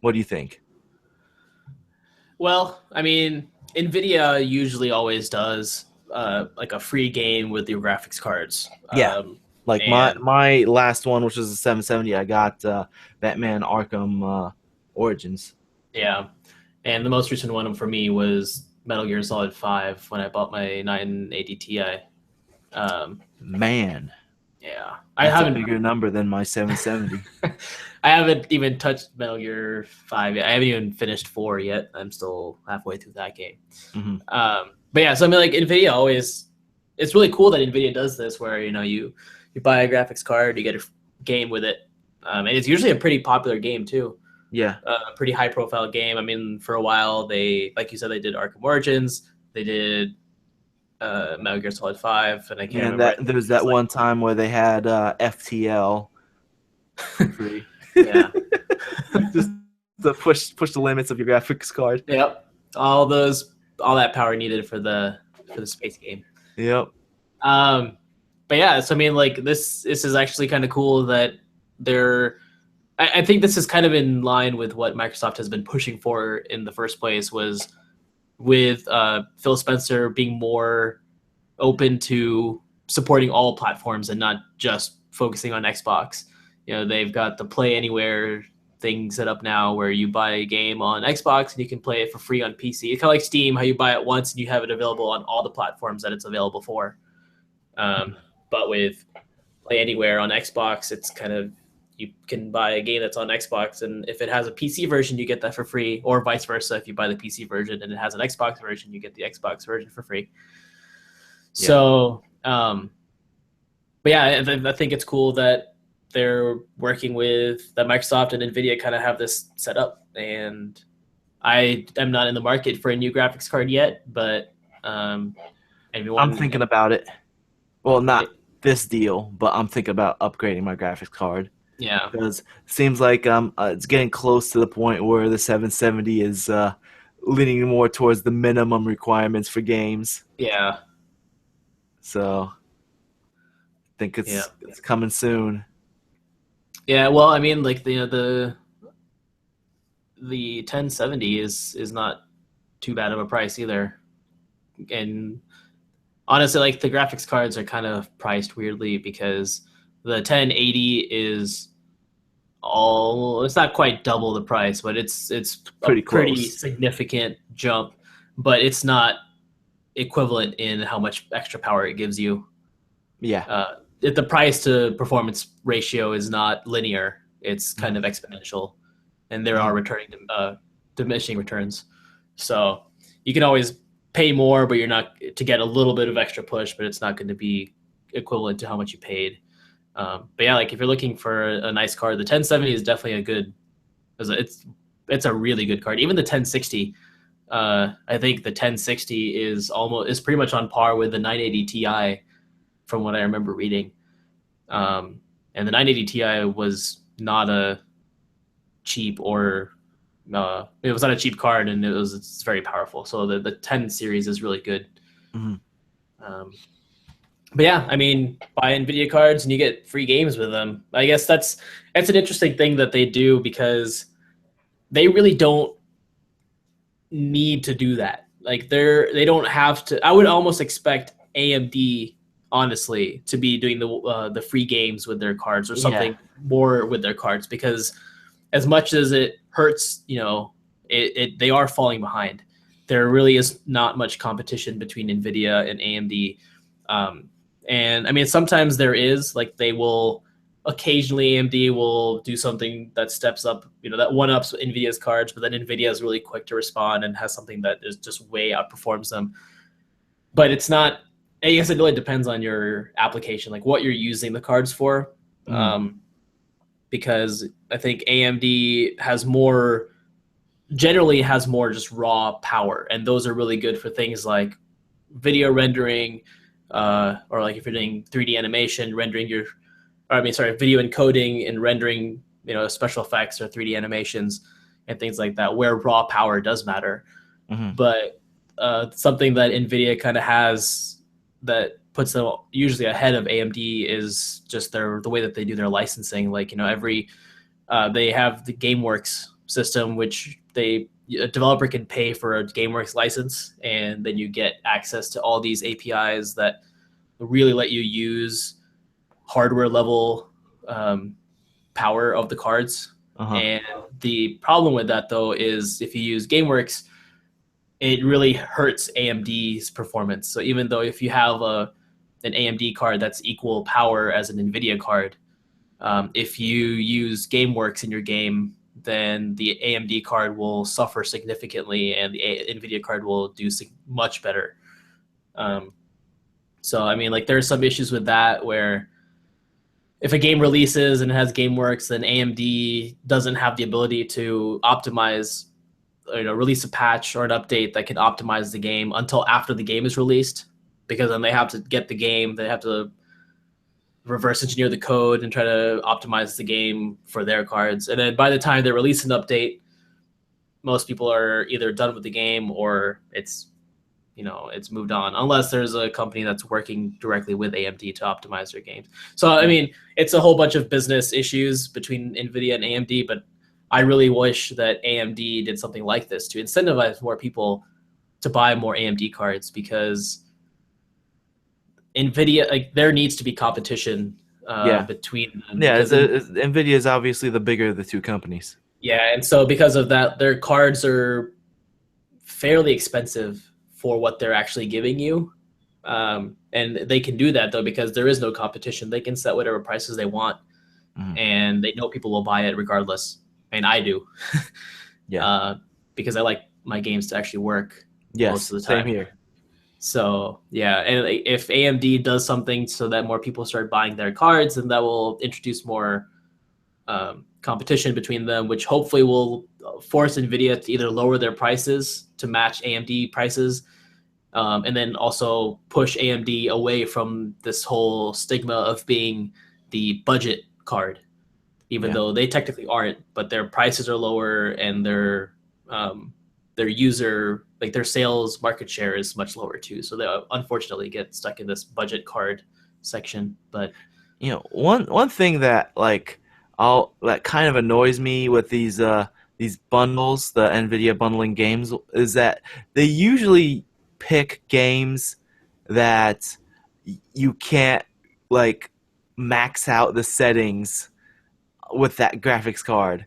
A: What do you think?
B: Well, I mean, Nvidia usually always does like a free game with your graphics cards.
A: Yeah. Like
B: and
A: my last one, which was a 770, I got Batman Arkham Origins.
B: yeah, and the most recent one for me was Metal Gear Solid 5 when I bought my 980 Ti.
A: Man,
B: Yeah, I
A: that's a
B: haven't.
A: bigger number than my 770.
B: I haven't even touched Metal Gear 5 yet. I haven't even finished 4 yet. I'm still halfway through that game.
A: Hmm.
B: But yeah, so I mean, like Nvidia always, it's really cool that Nvidia does this, where you buy a graphics card, you get a game with it, and it's usually a pretty popular game too.
A: Yeah.
B: A pretty high profile game. I mean, for a while they, like you said, they did Arkham Origins, they did Metal Gear Solid 5, and I can't
A: And
B: remember.
A: there was that one time where they had FTL free.
B: Yeah.
A: Just to push the limits of your graphics card.
B: Yep. All that power needed for the space game.
A: Yep.
B: But yeah, so I mean, like this is actually kind of cool that they're. I think this is kind of in line with what Microsoft has been pushing for in the first place, was with Phil Spencer being more open to supporting all platforms and not just focusing on Xbox. They've got the Play Anywhere thing set up now where you buy a game on Xbox and you can play it for free on PC. It's kind of like Steam, how you buy it once and you have it available on all the platforms that it's available for. But with Play Anywhere on Xbox, it's kind of, you can buy a game that's on Xbox, and if it has a PC version, you get that for free, or vice versa. If you buy the PC version and it has an Xbox version, you get the Xbox version for free. Yeah. So, but yeah, I think it's cool that they're working with that Microsoft and Nvidia kind of have this set up, and I am not in the market for a new graphics card yet, but
A: I'm thinking about it. Well, not this deal, but I'm thinking about upgrading my graphics card.
B: Yeah,
A: because it seems like it's getting close to the point where the 770 is leaning more towards the minimum requirements for games.
B: Yeah.
A: So I think it's coming soon.
B: Yeah, well, I mean, like the 1070 is not too bad of a price either, and honestly, like the graphics cards are kind of priced weirdly because the 1080 is it's not quite double the price, but it's pretty significant jump, but it's not equivalent in how much extra power it gives you.
A: Yeah.
B: The price to performance ratio is not linear. It's kind of exponential, and there are diminishing returns. So you can always pay more, but you're not to get a little bit of extra push, but it's not going to be equivalent to how much you paid. But yeah, like if you're looking for a nice card, the 1070 is definitely it's a really good card. Even the 1060, I think the 1060 is pretty much on par with the 980 Ti, from what I remember reading. And the 980 Ti was not a cheap it was not a cheap card, and it's very powerful. So the 10 series is really good.
A: Mm-hmm.
B: But yeah, I mean, buy Nvidia cards and you get free games with them. I guess that's an interesting thing that they do because they really don't need to do that. Like they don't have to. I would almost expect AMD honestly to be doing the free games with their cards or
A: Yeah.
B: something more with their cards because as much as it hurts, they are falling behind. There really is not much competition between Nvidia and AMD. Um, and I mean, sometimes there is, like, they will occasionally AMD will do something that steps up, that one ups Nvidia's cards, but then Nvidia is really quick to respond and has something that is just way outperforms them. But it's not. I guess it really depends on your application, like what you're using the cards for.
A: Mm.
B: Because I think AMD generally has more just raw power, and those are really good for things like video rendering, or like if you're doing 3D animation, video encoding and rendering, special effects or 3D animations and things like that, where raw power does matter.
A: Hmm.
B: But something that NVIDIA kind of has that puts them usually ahead of AMD is just the way that they do their licensing. Like, they have the GameWorks system, which a developer can pay for a GameWorks license, and then you get access to all these APIs that really let you use hardware level power of the cards.
A: Uh-huh.
B: And the problem with that, though, is if you use GameWorks, it really hurts AMD's performance. So even though if you have an AMD card that's equal power as an NVIDIA card, if you use GameWorks in your game, then the AMD card will suffer significantly, and the NVIDIA card will do much better. So I mean, like, there's some issues with that where if a game releases and it has GameWorks, then AMD doesn't have the ability to optimize, release a patch or an update that can optimize the game until after the game is released, because then they have to get the game, they have to reverse engineer the code and try to optimize the game for their cards. And then by the time they release an update, most people are either done with the game or it's moved on, unless there's a company that's working directly with AMD to optimize their games. So I mean, it's a whole bunch of business issues between NVIDIA and AMD, but I really wish that AMD did something like this to incentivize more people to buy more AMD cards, because NVIDIA, like, there needs to be competition
A: Yeah.
B: between them,
A: Yeah,
B: because
A: Nvidia is obviously the bigger of the two companies.
B: yeah, and so because of that, their cards are fairly expensive for what they're actually giving you. And they can do that, though, because there is no competition. They can set whatever prices they want,
A: Mhm.
B: and they know people will buy it regardless. And I do,
A: Yeah.
B: because I like my games to actually work most
A: Yes,
B: of the
A: same
B: time.
A: here.
B: So yeah, and if AMD does something so that more people start buying their cards, then that will introduce more competition between them, which hopefully will force NVIDIA to either lower their prices to match AMD prices, and then also push AMD away from this whole stigma of being the budget card, even
A: Yeah.
B: though they technically aren't, but their prices are lower and their user, like, their sales market share is much lower too. So they unfortunately get stuck in this budget card section. But
A: One thing that that kind of annoys me with these bundles, the Nvidia bundling games, is that they usually pick games that you can't like max out the settings with that graphics card.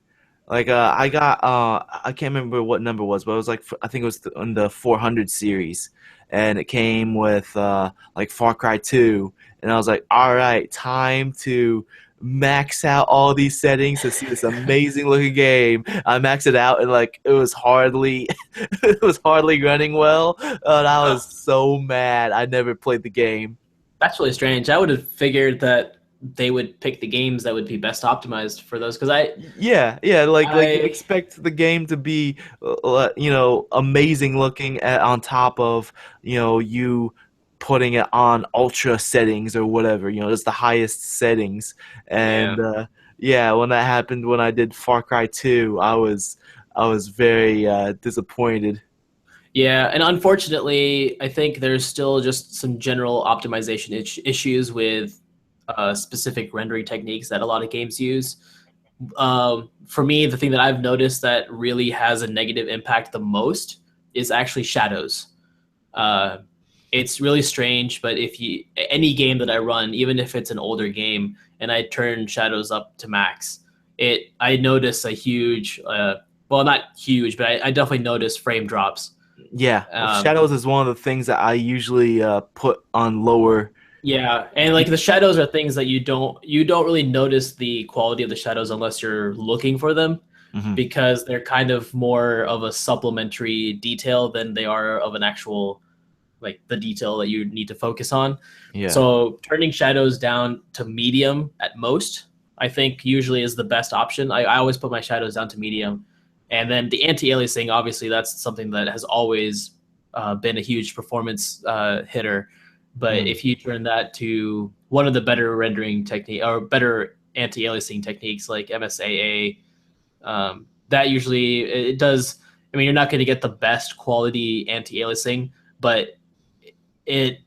A: I can't remember what number it was, but it was like I think it was in the 400 series, and it came with like Far Cry 2, and I was like, all right, time to max out all these settings to see this amazing looking game. I maxed it out, and like it was hardly it was hardly running well, and I was so mad. I never played the game.
B: that's really strange. I would have figured that they would pick the games that would be best optimized for those, because
A: Yeah, like you
B: I
A: expect the game to be, amazing looking on top of, you putting it on ultra settings or whatever, it's the highest settings.
B: yeah.
A: And yeah, when that happened when I did Far Cry 2, I was very disappointed.
B: Yeah, and unfortunately, I think there's still just some general optimization issues with specific rendering techniques that a lot of games use. For me, the thing that I've noticed that really has a negative impact the most is actually shadows. Uh, it's really strange, but if you any game that I run, even if it's an older game, and I turn shadows up to max, I notice a huge, well, not huge, but I definitely notice frame drops.
A: Yeah,
B: Um,
A: shadows is one of the things that I usually put on lower.
B: yeah, and like the shadows are things that you don't really notice the quality of the shadows unless you're looking for them,
A: Hmm.
B: because they're kind of more of a supplementary detail than they are of an actual, like, the detail that you need to focus on.
A: Yeah,
B: So turning shadows down to medium at most, I think usually is the best option. I always put my shadows down to medium. And then the anti-aliasing, obviously, that's something that has always been a huge performance hitter. But
A: mm.
B: if you turn that to one of the better rendering technique or better anti-aliasing techniques like MSAA, that usually it does. I mean, you're not going to get the best quality anti-aliasing, but it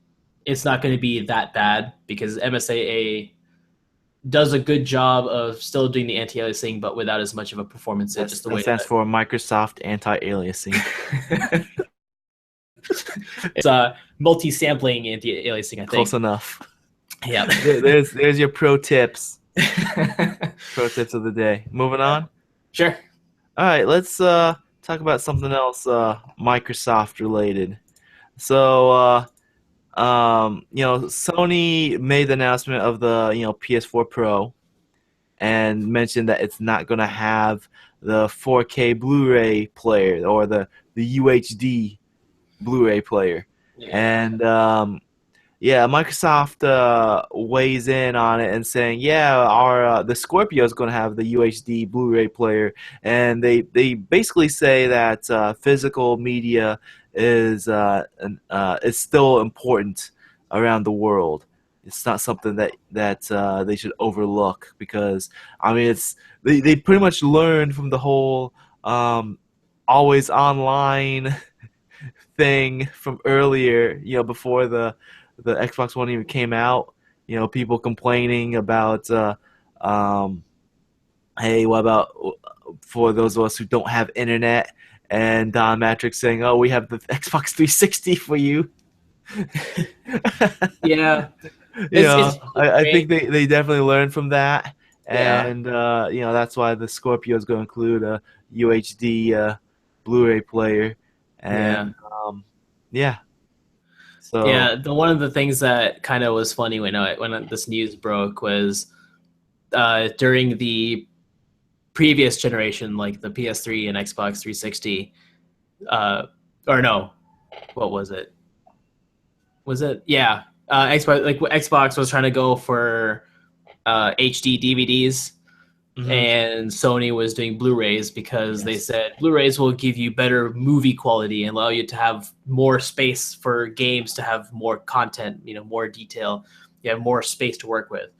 B: it's not going to be that bad because MSAA does a good job of still doing the anti-aliasing, but without as much of a performance hit. Just the
A: That
B: way
A: stands for Microsoft Anti-Aliasing.
B: that it's multi-sampling anti-aliasing, I
A: Close
B: think.
A: enough.
B: Yeah.
A: There's your pro tips. Pro tips of the day. Moving on.
B: Sure.
A: All right, let's talk about something else Microsoft related. So Sony made the announcement of the PS4 Pro and mentioned that it's not going to have the 4K Blu-ray player or the UHD Blu-ray player.
B: Yeah.
A: And yeah, Microsoft weighs in on it and saying, yeah, our the Scorpio is going to have the UHD Blu-ray player, and they basically say that physical media is still important around the world. It's not something that they should overlook because I mean they pretty much learned from the whole um, always online thing from earlier, before the Xbox One even came out. People complaining about, um, hey, what about for those of us who don't have internet? And Don Matrix saying, "Oh, we have the Xbox 360 for you."
B: Yeah.
A: you
B: It's
A: know, I think
B: great.
A: they definitely learned from that,
B: Yeah.
A: and that's why the Scorpio is going to include a UHD Blu-ray player,
B: Yeah.
A: and yeah, so.
B: Yeah. The one of the things that kind of was funny when this news broke was during the previous generation, like the PS3 and Xbox 360, uh, or no, what was it? Was it? Yeah, Xbox. Like Xbox was trying to go for HD DVDs,
A: Mhm.
B: and Sony was doing Blu-rays because they
A: Yes.
B: said Blu-rays will give you better movie quality and allow you to have more space for games to have more content, more detail. You have more space to work with.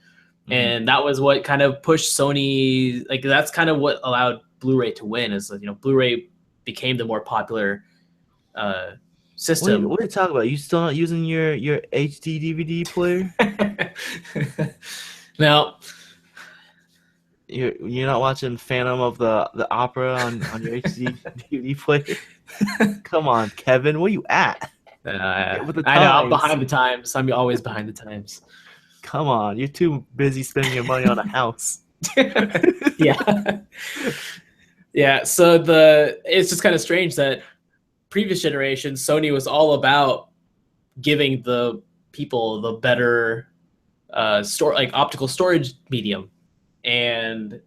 A: Hmm.
B: And that was what kind of pushed Sony. Like that's kind of what allowed Blu-ray to win. Is that Blu-ray became the more popular uh, system.
A: What are you talking about? You still not using your HD DVD player?
B: Now,
A: You're not watching Phantom of the Opera on your HD DVD player? Come on, Kevin, where you at? Get with the
B: I know I'm
A: times.
B: behind the times. I'm always behind the times.
A: Come on, you're too busy spending your money on a house.
B: Yeah, yeah. So it's just kind of strange that previous generations, Sony was all about giving the people the better store like optical storage medium and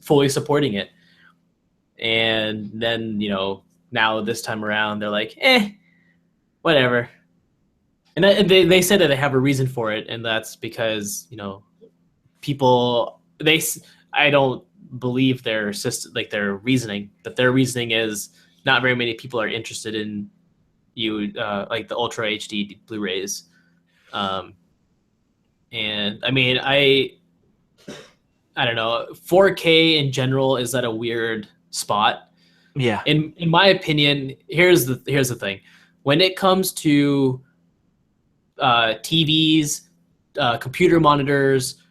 B: fully supporting it. And then now this time around they're like, whatever. And they said that they have a reason for it, and that's because people they I don't believe their system, like their reasoning. That their reasoning is not very many people are interested in like the Ultra HD Blu-rays. Um, and I mean, I don't know. 4K in general is at a weird spot
A: Yeah.
B: In my opinion, here's the thing. When it comes to TVs, computer monitors,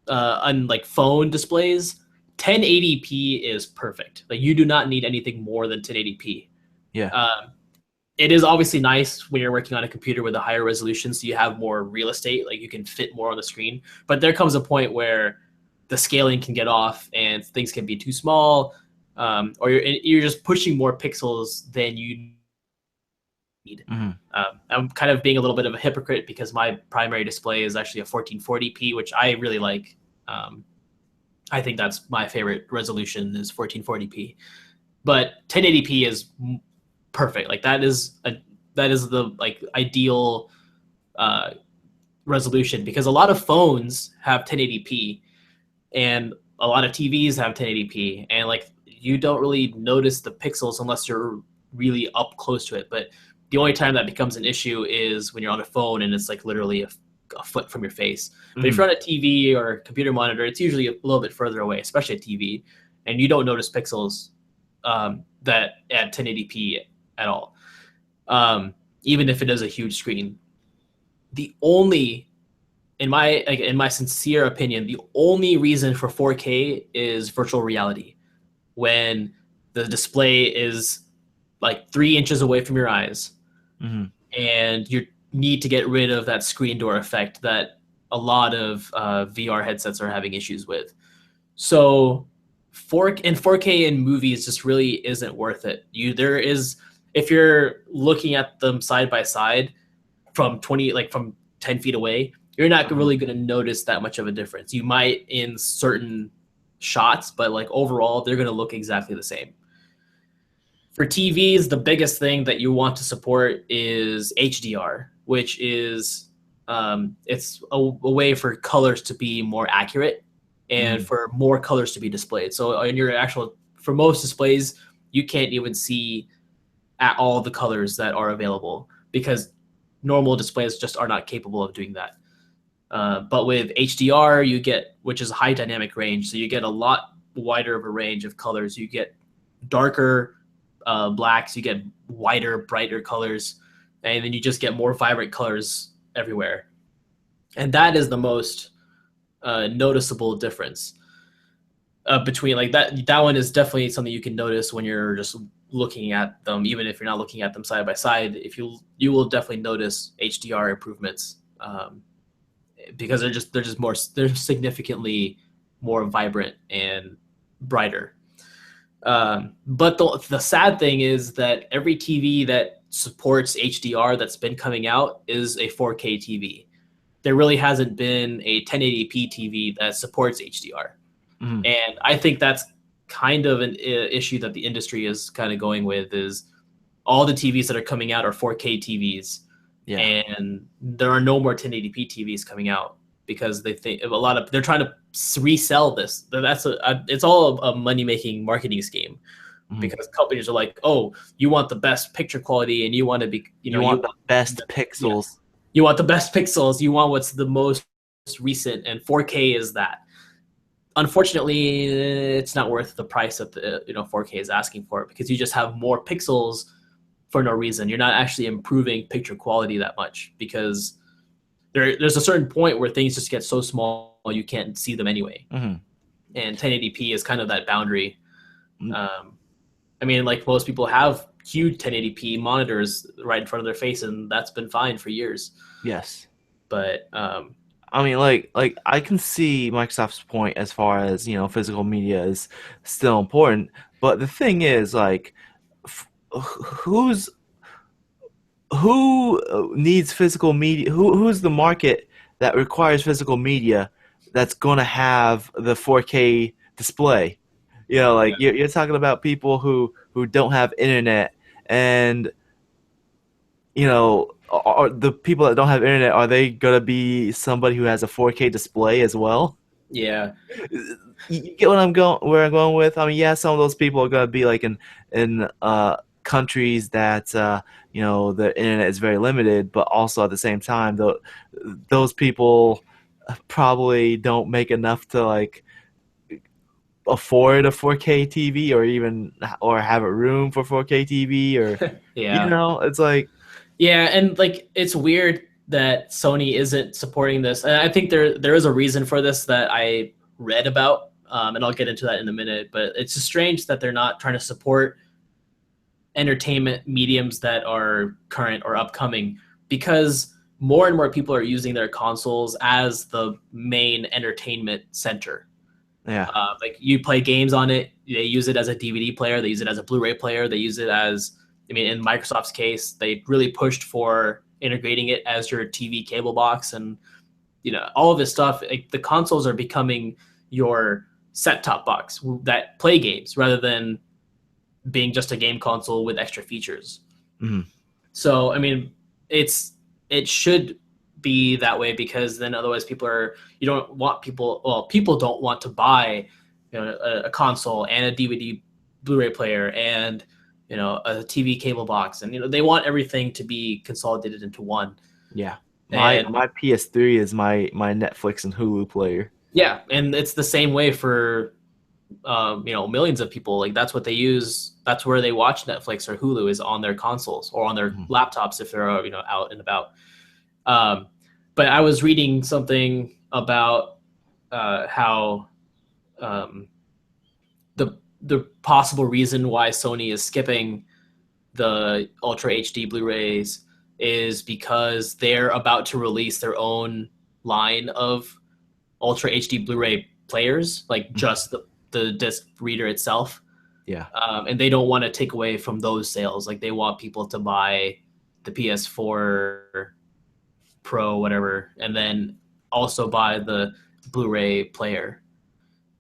B: and like phone displays, 1080p is perfect. Like you do not need anything more than 1080p.
A: Yeah.
B: It is obviously nice when you're working on a computer with a higher resolution, so you have more real estate, like you can fit more on the screen. But there comes a point where the scaling can get off and things can be too small, or you're just pushing more pixels than you need.
A: Hmm.
B: I'm kind of being a little bit of a hypocrite because my primary display is actually a 1440p, which I really like. Um, I think that's my favorite resolution is 1440p, but 1080p is perfect. Like that is the like ideal uh, resolution because a lot of phones have 1080p and a lot of TVs have 1080p, and like you don't really notice the pixels unless you're really up close to it. But the only time that becomes an issue is when you're on a phone and it's like literally a foot from your face. But if
A: Hmm.
B: you're on a TV or a computer monitor, it's usually a little bit further away, especially a TV, and you don't notice pixels that at 1080p at all, even if it is a huge screen. The only in my sincere opinion, the only reason for 4K is virtual reality. When the display is like 3 inches away from your eyes,
A: Hmm.
B: and you need to get rid of that screen door effect that a lot of VR headsets are having issues with. So, 4K in movies just really isn't worth it. There is if you're looking at them side by side from 10 feet away, you're not
A: Hmm.
B: really going to notice that much of a difference. You might in certain shots, but like overall, they're going to look exactly the same. For TVs, the biggest thing that you want to support is HDR, which is it's a way for colors to be more accurate and
A: Hmm.
B: for more colors to be displayed. So in your actual, for most displays, you can't even see at all the colors that are available because normal displays just are not capable of doing that. But with HDR, you get, which is high dynamic range, so you get a lot wider of a range of colors. You get darker blacks, you get whiter, brighter colors, and then you just get more vibrant colors everywhere. And that is the most noticeable difference between like that. That one is definitely something you can notice when you're just looking at them, even if you're not looking at them side by side. If you will definitely notice HDR improvements. Because they're significantly more vibrant and brighter. But the sad thing is that every TV that supports HDR that's been coming out is a 4K TV. There really hasn't been a 1080p TV that supports HDR,
A: Hmm.
B: and I think that's kind of an issue that the industry is kind of going with is all the TVs that are coming out are 4K TVs,
A: Yeah.
B: and there are no more 1080p TVs coming out because they think a lot of they're trying to resell this. That's it's all a money making marketing scheme
A: Hmm.
B: because companies are like, oh, you want the best picture quality and you want to be,
A: You
B: you
A: want the
B: want
A: best
B: yeah,
A: pixels.
B: you want the best pixels, you want what's the most recent, and 4K is that. Unfortunately, it's not worth the price that the 4K is asking for because you just have more pixels for no reason. You're not actually improving picture quality that much because there's a certain point where things just get so small you can't see them anyway.
A: Hmm.
B: And 1080p is kind of that boundary. Um, I mean, like most people have huge 1080p monitors right in front of their face, and that's been fine for years.
A: Yes.
B: But
A: I mean, like I can see Microsoft's point as far as, physical media is still important, but the thing is, like, f- who's who needs physical media? Who's the market that requires physical media that's gonna have the 4K display? Like you're talking about people who don't have internet, and are the people that don't have internet, are they gonna be somebody who has a 4K display as well?
B: yeah,
A: You get what where I'm going with? I mean, yeah, some of those people are gonna be like in countries that the internet is very limited, but also at the same time, those people probably don't make enough to like afford a 4K TV or even or have a room for 4K TV or
B: Yeah.
A: it's like
B: Yeah, and like it's weird that Sony isn't supporting this. And I think there is a reason for this that I read about, and I'll get into that in a minute. But it's just strange that they're not trying to support entertainment mediums that are current or upcoming, because more and more people are using their consoles as the main entertainment center.
A: yeah.
B: Like you play games on it, they use it as a DVD player, they use it as a Blu-ray player, they use it as, I mean, in Microsoft's case, they really pushed for integrating it as your TV cable box, and all of this stuff. Like, the consoles are becoming your set-top box that play games rather than being just a game console with extra features.
A: Mhm.
B: So I mean, it should be that way, because then otherwise you don't want people don't want to buy a console and a DVD Blu-ray player and a TV cable box, and they want everything to be consolidated into one.
A: Yeah. My
B: And
A: my PS3 is my Netflix and Hulu player.
B: yeah, and it's the same way for millions of people. Like, that's what they use. That's where they watch Netflix or Hulu, is on their consoles or on their
A: Mhm.
B: laptops if they're out and about. Um, but I was reading something about how um, the possible reason why Sony is skipping the Ultra HD Blu-rays is because they're about to release their own line of Ultra HD Blu-ray players, like
A: Mhm.
B: just the disc reader itself.
A: Yeah.
B: And they don't want to take away from those sales. Like, they want people to buy the PS4 Pro, whatever, and then also buy the Blu-ray player.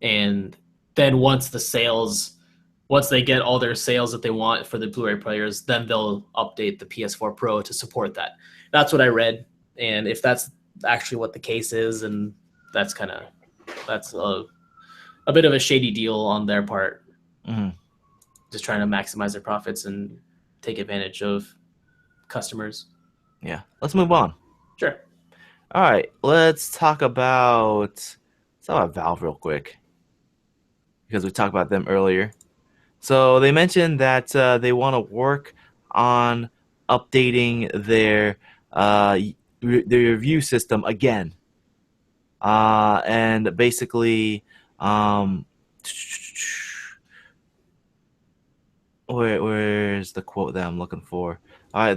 B: And then once they get all their sales that they want for the Blu-ray players, then they'll update the PS4 Pro to support that. That's what I read, and if that's actually what the case is, and that's kind of that's a bit of a shady deal on their part,
A: Mhm.
B: just trying to maximize their profits and take advantage of customers.
A: Yeah. Let's move on.
B: Sure.
A: All right. Let's talk about Valve real quick because we talked about them earlier. So they mentioned that they want to work on updating their review system again, and basically, um, where's the quote that I'm looking for? All right,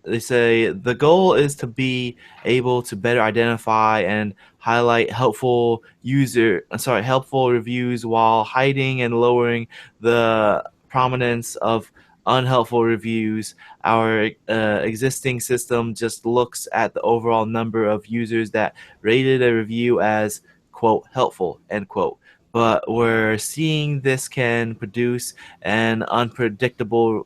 A: they say the goal is to be able to better identify and highlight helpful reviews while hiding and lowering the prominence of unhelpful reviews. Our existing system just looks at the overall number of users that rated a review as quote helpful end quote. But we're seeing this can produce an unpredictable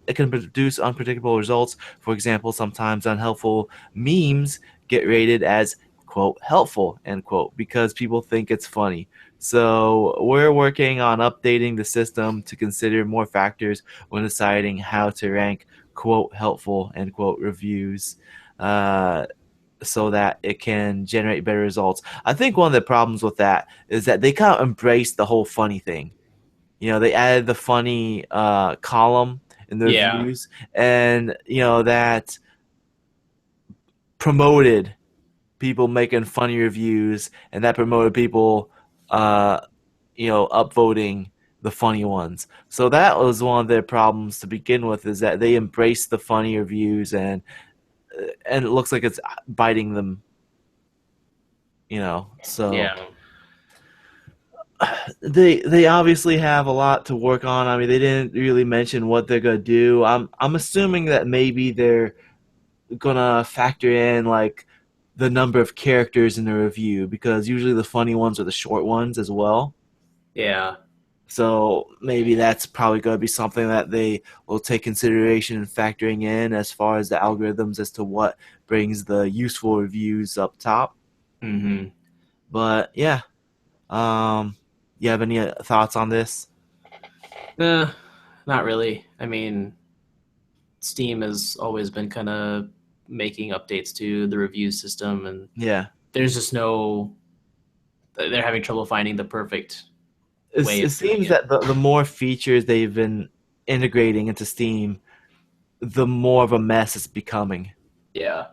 A: it can produce unpredictable results. For example, sometimes unhelpful memes get rated as quote helpful end quote because people think it's funny. So we're working on updating the system to consider more factors when deciding how to rank quote helpful end quote reviews. So that it can generate better results. I think one of the problems with that is that they kind of embrace the whole funny thing. They added the funny column in the
B: Yeah.
A: reviews, and that promoted people making funny reviews, and that promoted people, uh, upvoting the funny ones. So that was one of their problems to begin with, is that they embraced the funny reviews, and it looks like it's biting them. So
B: Yeah.
A: they obviously have a lot to work on. I mean, they didn't really mention what they're gonna do. I'm assuming that maybe they're gonna factor in like the number of characters in the review, because usually the funny ones are the short ones as well.
B: Yeah.
A: So maybe that's probably going to be something that they will take consideration in factoring in as far as the algorithms as to what brings the useful reviews up top.
B: Mm-hmm.
A: But yeah, um, you have any thoughts on this?
B: Not really. I mean, Steam has always been kind of making updates to the review system, and
A: Yeah.
B: there's just no they're having trouble finding the perfect
A: It's,
B: way
A: it
B: of doing
A: seems
B: it.
A: that the more features they've been integrating into Steam, the more of a mess it's becoming.
B: Yeah.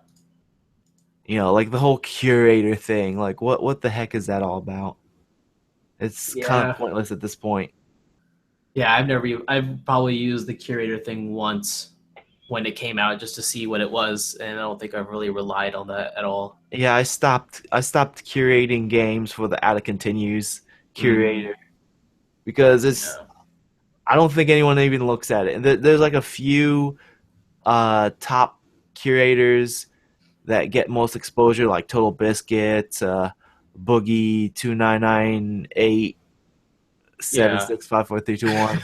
A: Like the whole curator thing. Like, what the heck is that all about? It's kind of
B: Yeah.
A: pointless at this point.
B: Yeah, I've probably used the curator thing once when it came out just to see what it was, and I don't think I've really relied on that at all.
A: Yeah, I stopped curating games for the out of continues
B: Mm,
A: curator because it's
B: yeah.
A: I don't think anyone even looks at it. And there's like a few top curators that get most exposure, like Total Biscuit, Boogie 2998 seven
B: Yeah.
A: six five four three two one.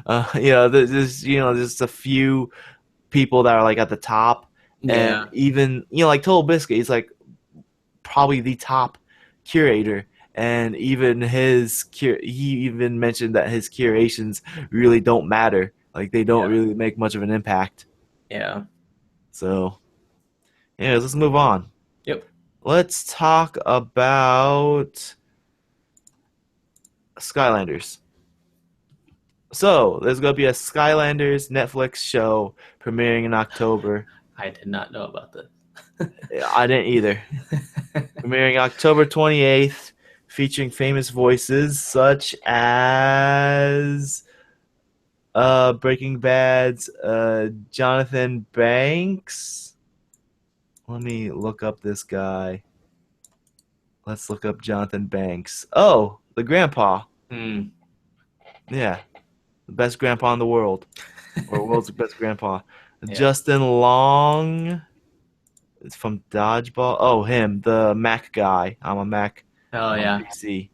A: There's just a few people that are like at the top, and
B: Yeah.
A: even like Total Biscuit, he's like probably the top curator, and even he even mentioned that his curations really don't matter, like they don't
B: Yeah.
A: really make much of an impact.
B: Yeah.
A: So yeah, let's move on.
B: Yep.
A: Let's talk about Skylanders. So there's gonna be a Skylanders Netflix show premiering in October.
B: I did not know about this.
A: I didn't either. Premiering October 28th, featuring famous voices such as Breaking Bad's Jonathan Banks. Let me look up this guy. Let's look up Jonathan Banks. Oh, the grandpa.
B: Hmm.
A: Yeah, the best grandpa in the world, or world's best grandpa.
B: Yeah.
A: Justin Long. It's from Dodgeball. Oh, him, the Mac guy. I'm a Mac.
B: Oh
A: I'm on
B: yeah.
A: PC.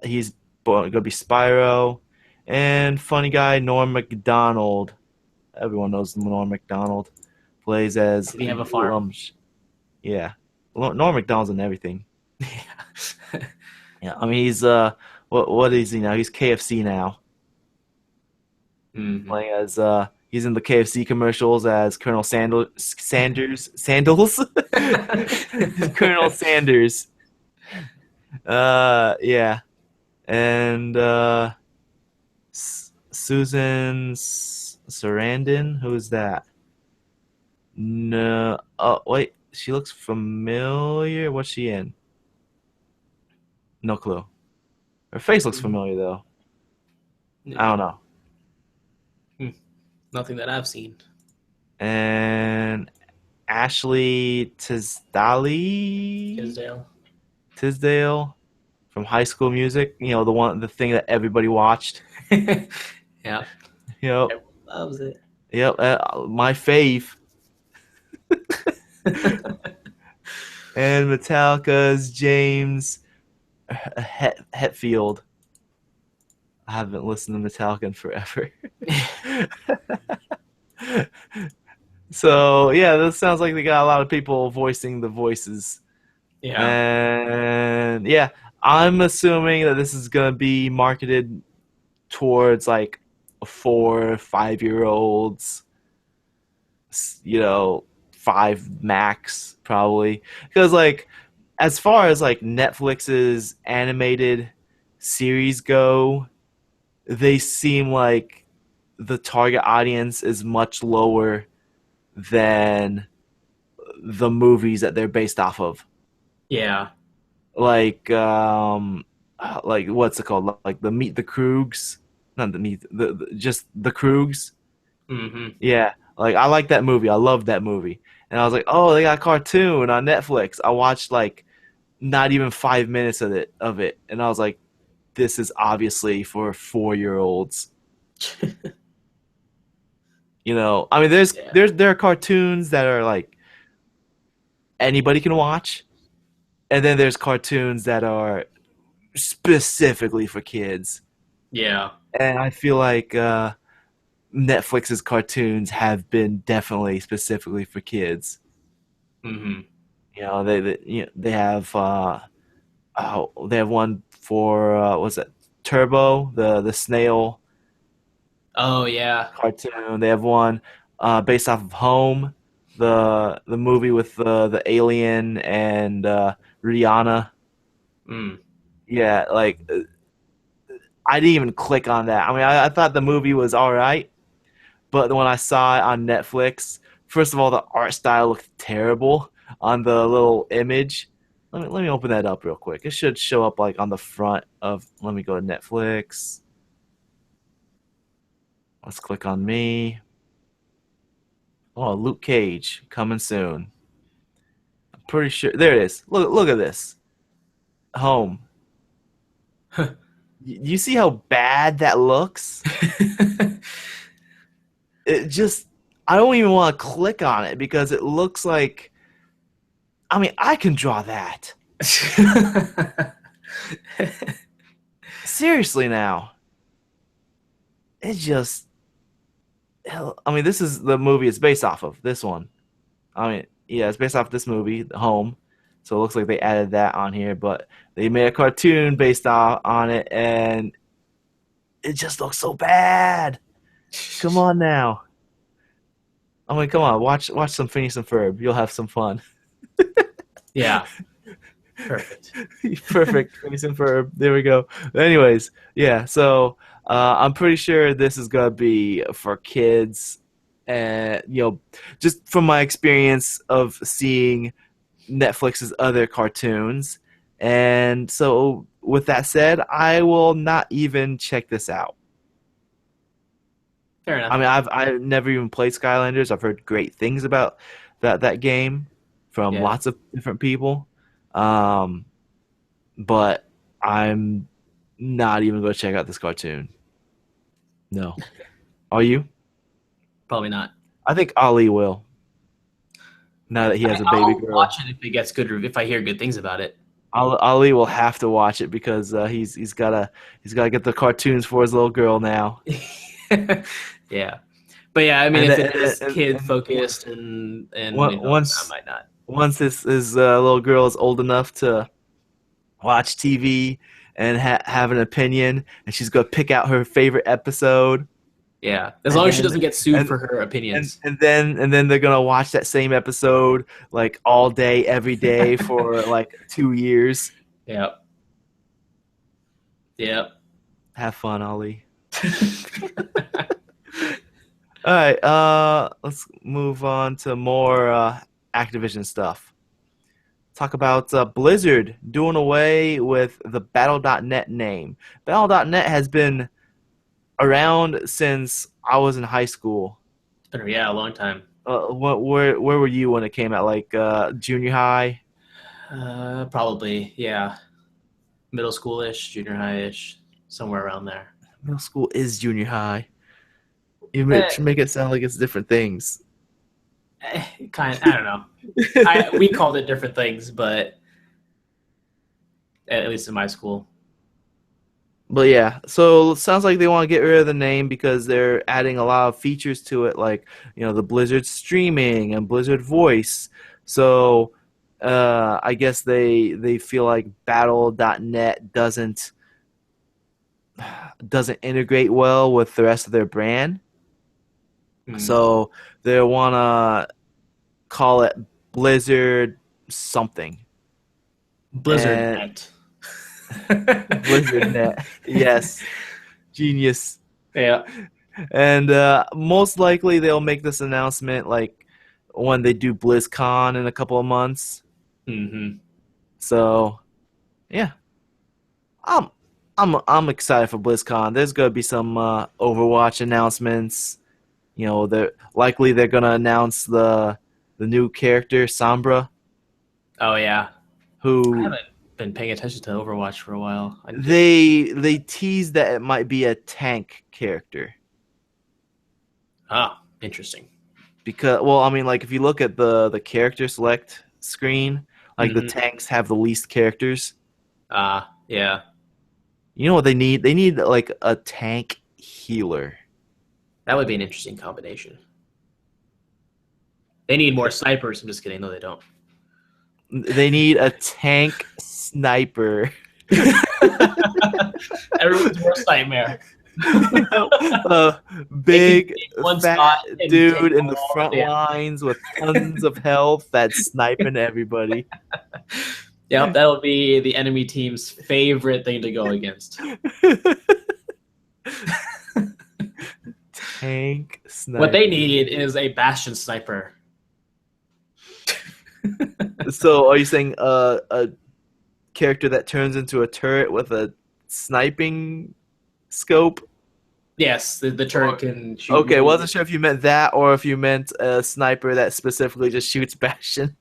A: He's gonna be Spyro, and funny guy Norm Macdonald. Everyone knows Norm Macdonald. Plays as
B: Did he have a farm?
A: Yeah, Norm Macdonald's in everything.
B: Yeah.
A: Yeah, I mean he's what is he now? He's KFC now.
B: Hmm.
A: Playing as he's in the KFC commercials as Colonel Sandals. Colonel Sanders. Yeah, and Susan Sarandon. Who is that? No. Oh wait, she looks familiar. What's she in? No clue. Her face looks familiar though. I
B: Yeah.
A: don't know.
B: Hmm. Nothing that I've seen.
A: And Ashley
B: Tisdale.
A: Tisdale from High School Music. The thing that everybody watched.
B: Yeah.
A: Yep,
B: Everyone loves it.
A: yep. My fave. And Metallica's James Hetfield. I haven't listened to Metallica in forever. So yeah, this sounds like they got a lot of people voicing the voices,
B: Yeah.
A: and yeah, I'm assuming that this is gonna be marketed towards like 4 5 year olds, you know, five max probably, because like as far as like Netflix's animated series go, they seem like the target audience is much lower than the movies that they're based off of.
B: Yeah.
A: Like what's it called? Like the Meet the Kroogs, not the Meet just the Kroogs.
B: Hmm.
A: Yeah, like I like that movie. I love that movie, and I was like, oh, they got a cartoon on Netflix. I watched like not even 5 minutes of it, and I was like, this is obviously for 4 year olds. I mean, there's
B: Yeah.
A: there's there are cartoons that are like anybody can watch, and then there's cartoons that are specifically for kids.
B: Yeah.
A: And I feel like Netflix's cartoons have been definitely specifically for kids.
B: Hmm.
A: They have one for what's that, Turbo, the snail
B: Oh yeah.
A: cartoon. They have one based off of Home. the movie with the alien and Rihanna.
B: Mm.
A: Yeah, like I didn't even click on that. I mean, I thought the movie was all right, but when I saw it on Netflix, first of all, the art style looked terrible on the little image. Let me open that up real quick. It should show up like on the front of. Let me go to Netflix. Let's click on me. Oh, Luke Cage coming soon. I'm pretty sure there it is. Look at this. Home. You see how bad that looks? It just I don't even want to click on it because it looks like I mean, I can draw that. Seriously now. It just I mean, this is the movie it's based off of. This one. I mean, yeah, it's based off this movie, Home. So it looks like they added that on here, but they made a cartoon based off on it, and it just looks so bad. Come on now. I mean, come on, watch some Phineas and Ferb. You'll have some fun.
B: Yeah. Perfect.
A: Perfect. Phineas and Ferb. There we go. Anyways, yeah. So I'm pretty sure this is gonna be for kids, and just from my experience of seeing Netflix's other cartoons. And so, with that said, I will not even check this out.
B: Fair
A: I
B: enough.
A: mean, I've never even played Skylanders. I've heard great things about that game from
B: Yeah.
A: lots of different people. Um, but I'm not even going to check out this cartoon. No. Are you?
B: Probably not.
A: I think Ali will. Now that he has a baby
B: I'll
A: girl,
B: watch it if it gets good. If I hear good things about it.
A: Ali will have to watch it because he's gotta get the cartoons for his little girl now.
B: Yeah. But yeah, I mean,
A: And
B: if
A: then,
B: it is kid
A: and
B: focused and I
A: once
B: might not.
A: once his little girl is old enough to watch TV and have an opinion, and she's gonna pick out her favorite episode,
B: Yeah, as
A: and
B: long as she
A: then
B: doesn't get sued
A: and
B: for her opinions.
A: and then they're gonna watch that same episode like all day, every day for like 2 years.
B: Yep. Yep.
A: Have fun, Ollie. All right, let's move on to more Activision stuff. Talk about Blizzard doing away with the Battle.net name. Battle.net has been around since I was in high school.
B: It's been a long time.
A: Where were you when it came out? Like junior high?
B: Probably, yeah. Middle school-ish, junior high-ish, somewhere around there.
A: Middle school is junior high. You
B: Eh,
A: make it sound like it's different things.
B: I don't know. We called it different things, but at least in my school.
A: But yeah, so it sounds like they want to get rid of the name because they're adding a lot of features to it, like the Blizzard streaming and Blizzard Voice. So I guess they feel like Battle.net doesn't integrate well with the rest of their brand.
B: Hmm.
A: So they want to call it Blizzard something.
B: Blizzard
A: And
B: Net.
A: Blizzard Net. Yes. Genius.
B: Yeah.
A: And most likely they'll make this announcement like when they do BlizzCon in a couple of months.
B: Mm-hmm.
A: So, yeah. I'm excited for BlizzCon. There's going to be some Overwatch announcements. They're going to announce the new character Sombra,
B: Oh yeah. I
A: who
B: haven't been paying attention to Overwatch for a while.
A: they teased that it might be a tank character.
B: Interesting.
A: Because well, I mean, like if you look at the character select screen, like the
B: Mhm.
A: tanks have the least characters.
B: Yeah.
A: You know what they need? They need like a tank healer.
B: That would be an interesting combination. They need more snipers. I'm just kidding. No, they don't.
A: They need a tank sniper.
B: Everyone's worst nightmare.
A: A
B: They can
A: big
B: take one
A: fat
B: spot and take
A: dude in the
B: all
A: front
B: the damage.
A: lines with tons of health that's sniping everybody.
B: Yep, that'll be the enemy team's favorite thing to go against.
A: Tank
B: What they
A: sniper.
B: need is a Bastion sniper.
A: So are you saying a character that turns into a turret with a sniping scope?
B: Yes, the turret
A: Or
B: can shoot
A: okay,
B: really.
A: wasn't sure if you meant that or if you meant a sniper that specifically just shoots Bastion,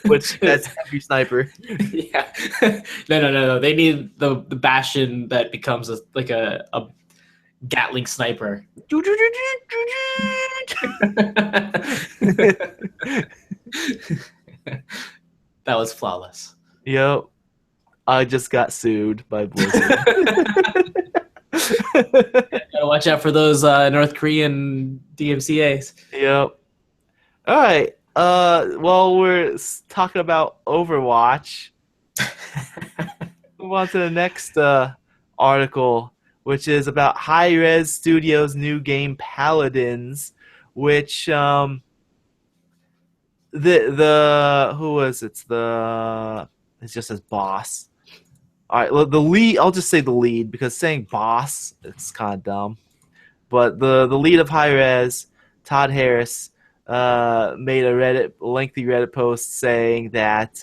A: which that's every sniper.
B: Yeah. No. They need the Bastion that becomes like a Gatling sniper. That was flawless.
A: Yep, I just got sued by Blizzard.
B: Gotta watch out for those North Korean DMCA's.
A: Yep. All right. While we're talking about Overwatch, move on to the next article, which is about Hi-Rez Studios' new game Paladins, which the who was it's the it just says boss. All right, well, the lead. I'll just say the lead because saying boss it's kind of dumb. But the lead of Hi-Rez, Todd Harris, made a lengthy Reddit post saying that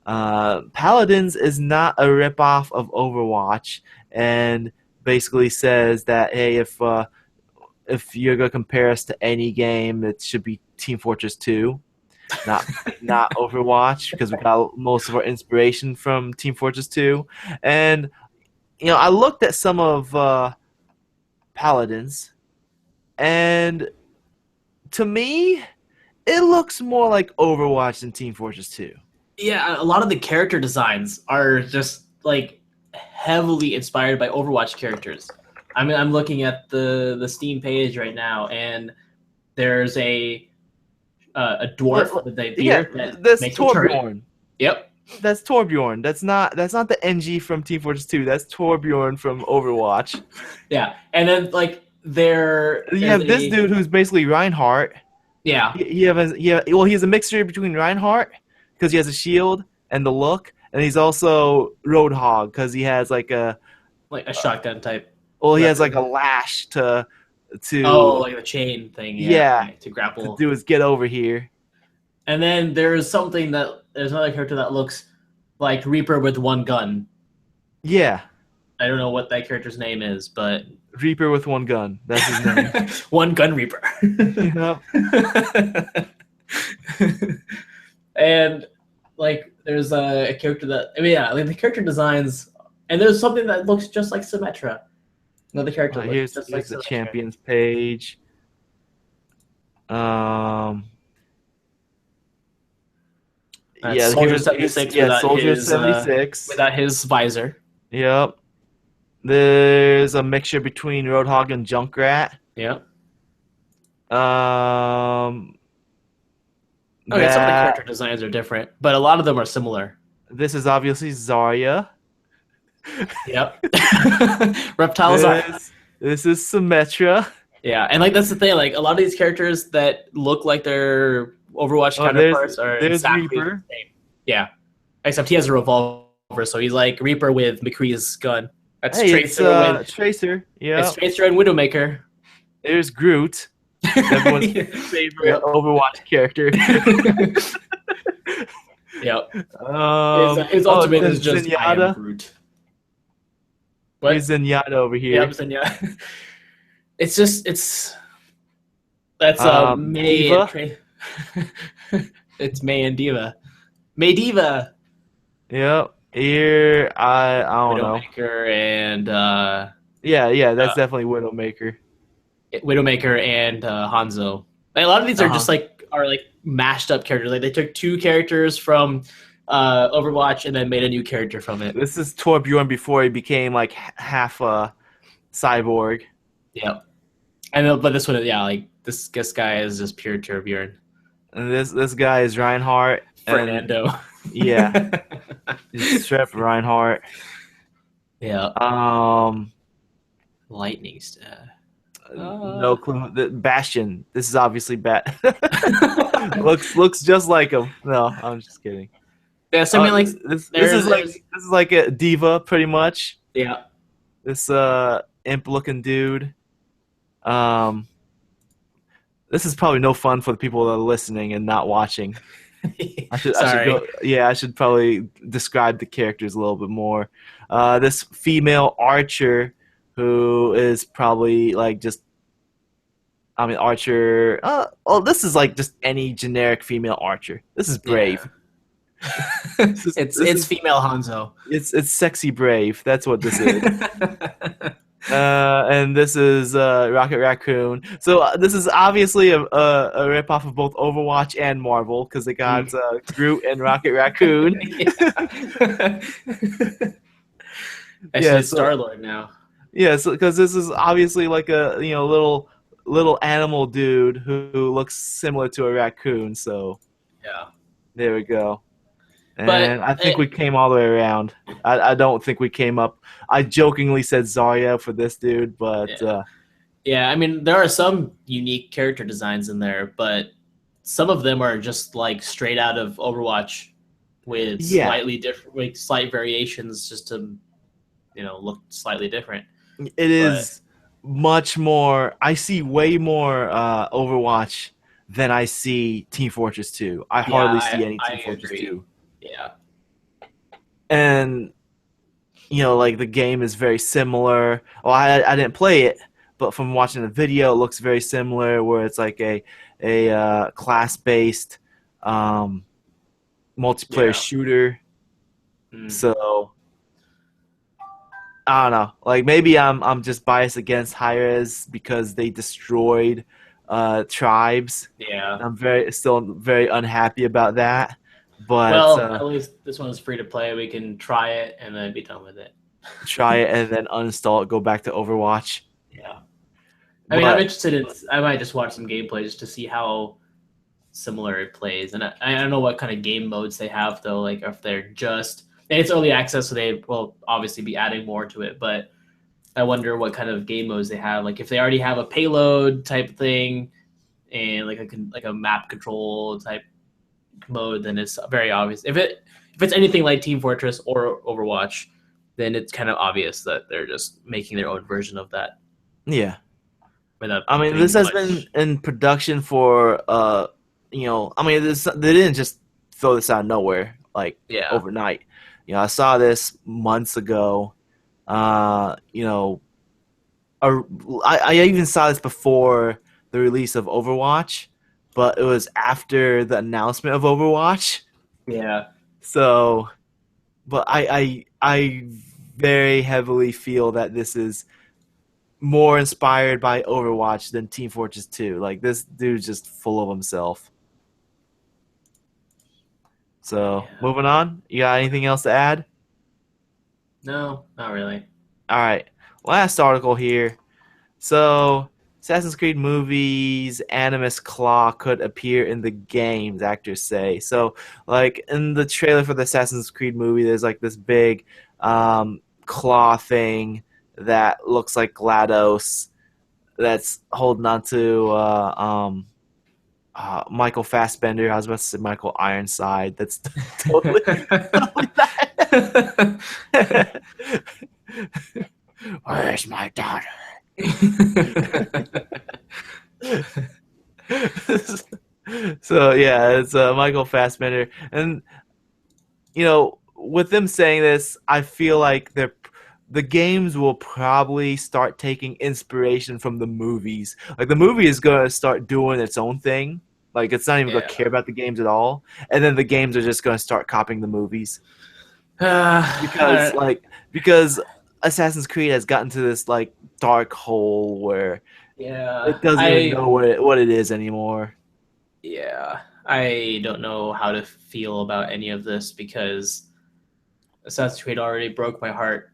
A: Paladins is not a ripoff of Overwatch, and basically says that hey, if you're gonna compare us to any game, it should be Team Fortress 2, not not Overwatch, because we got most of our inspiration from Team Fortress 2. And I looked at some of Paladins, and to me, it looks more like Overwatch than Team Fortress 2.
B: Yeah, a lot of the character designs are just like heavily inspired by Overwatch characters. I mean, I'm looking at the Steam page right now, and there's a dwarf with a
A: Yeah,
B: beard that
A: that's
B: makes a turret.
A: Torbjorn.
B: Yep.
A: That's Torbjorn. That's not the NG from Team Fortress 2. That's Torbjorn from Overwatch.
B: Yeah, and then like there
A: You
B: is
A: have this dude who's basically Reinhardt.
B: Yeah.
A: Well, he's a mixture between Reinhardt because he has a shield and the look, and he's also Roadhog because he has like a
B: shotgun type.
A: well, he
B: weapon.
A: has like a lash to
B: like the chain thing.
A: Yeah,
B: to grapple.
A: to do is get over here.
B: And then there's another character that looks like Reaper with one gun.
A: Yeah.
B: I don't know what that character's name is, but
A: Reaper with one gun. That's his name.
B: One Gun Reaper.
A: Yep.
B: And like there's a character that like the character designs, and there's something that looks just like Symmetra. Another character looks
A: Here's
B: just like
A: the
B: Symmetra.
A: champions page. Yeah,
B: Soldier 76.
A: Soldier 76
B: without his visor.
A: Yep. There's a mixture between Roadhog and Junkrat.
B: Yep.
A: Okay,
B: some of the character designs are different, but a lot of them are similar.
A: This is obviously Zarya.
B: Yep. Reptiles are.
A: This is Symmetra.
B: Yeah, and like that's the thing. Like a lot of these characters that look like their Overwatch counterparts are exactly
A: Reaper.
B: the same. Yeah, except he has a revolver, so he's like Reaper with McCree's gun. That's Tracer.
A: Tracer. Yeah.
B: It's Tracer and Widowmaker.
A: There's Groot. Everyone's favorite Overwatch character.
B: Yep. His ultimate is just
A: Zenyatta.
B: I am Groot. What?
A: Here's Zenyatta over here.
B: Yep, Zenyatta. That's May
A: Diva.
B: It's May and Diva. May Diva.
A: Yep. Here I don't know.
B: Widowmaker and
A: that's definitely Widowmaker.
B: Widowmaker and Hanzo. Like, a lot of these are just like mashed up characters. Like they took two characters from Overwatch and then made a new character from it.
A: This is Torbjorn before he became like half a cyborg.
B: Yep. And but this one, like this guy is just pure Torbjorn.
A: And this guy is Reinhardt.
B: Fernando.
A: Yeah. Just straight Reinhardt.
B: Yeah. Lightning stab.
A: No clue. Bastion. This is obviously looks just like him. No, I'm just kidding.
B: Yeah, so I mean, like,
A: This is like a diva, pretty much.
B: yeah.
A: This imp looking dude. Um, this is probably no fun for the people that are listening and not watching.
B: Sorry.
A: I should probably describe the characters a little bit more. This female archer who is probably like just, I mean, archer. This is like just any generic female archer. This is Brave.
B: Yeah. It's female Hanzo.
A: It's sexy Brave. That's what this is. And this is Rocket Raccoon. So this is obviously a ripoff of both Overwatch and Marvel because they got Groot and Rocket Raccoon.
B: Yeah, Star-Lord now.
A: Yeah, so because this is obviously like a little animal dude who looks similar to a raccoon. So
B: yeah,
A: there we go. And I think we came all the way around. I don't think we came up. I jokingly said Zarya for this dude, but
B: yeah, I mean there are some unique character designs in there, but some of them are just like straight out of Overwatch with slightly different, like slight variations, just to look slightly different.
A: It is much more. I see way more Overwatch than I see Team Fortress 2. I hardly see any Team Fortress 2.
B: Yeah.
A: And like the game is very similar. Well, I didn't play it, but from watching the video, it looks very similar. Where it's like a class-based multiplayer shooter. So I don't know. Like maybe I'm just biased against Hi-Rez because they destroyed tribes.
B: Yeah.
A: I'm still very unhappy about that. But
B: at least this one's free to play. We can try it and then be done with it.
A: Try it and then uninstall it. Go back to Overwatch.
B: Yeah. I mean, I'm interested in. I might just watch some gameplay just to see how similar it plays, and I don't know what kind of game modes they have though. Like if they're just. And it's early access, so they will obviously be adding more to it. But I wonder what kind of game modes they have. Like if they already have a payload type thing, and like a map control type mode, then it's very obvious. If it's anything like Team Fortress or Overwatch, then it's kind of obvious that they're just making their own version of that.
A: Yeah. I mean, this has been in production for I mean, they didn't just throw this out of nowhere overnight. I saw this months ago. I even saw this before the release of Overwatch, but it was after the announcement of Overwatch.
B: Yeah.
A: So, but I very heavily feel that this is more inspired by Overwatch than Team Fortress 2. Like this dude's just full of himself. So, moving on. You got anything else to add?
B: No, not really.
A: All right. Last article here. So, Assassin's Creed movies, Animus Claw could appear in the games, actors say. So, like, in the trailer for the Assassin's Creed movie, there's, like, this big claw thing that looks like GLaDOS that's holding on to Michael Fassbender. I was about to say Michael Ironside. That's totally that. Where's my daughter? So yeah, it's Michael Fassbender, and with them saying this, I feel like the games will probably start taking inspiration from the movies. Like the movie is going to start doing its own thing. Like it's not even going to care about the games at all, and then the games are just going to start copying the movies. Because Assassin's Creed has gotten to this like dark hole where it doesn't even know what it is anymore.
B: Yeah, I don't know how to feel about any of this because Assassin's Creed already broke my heart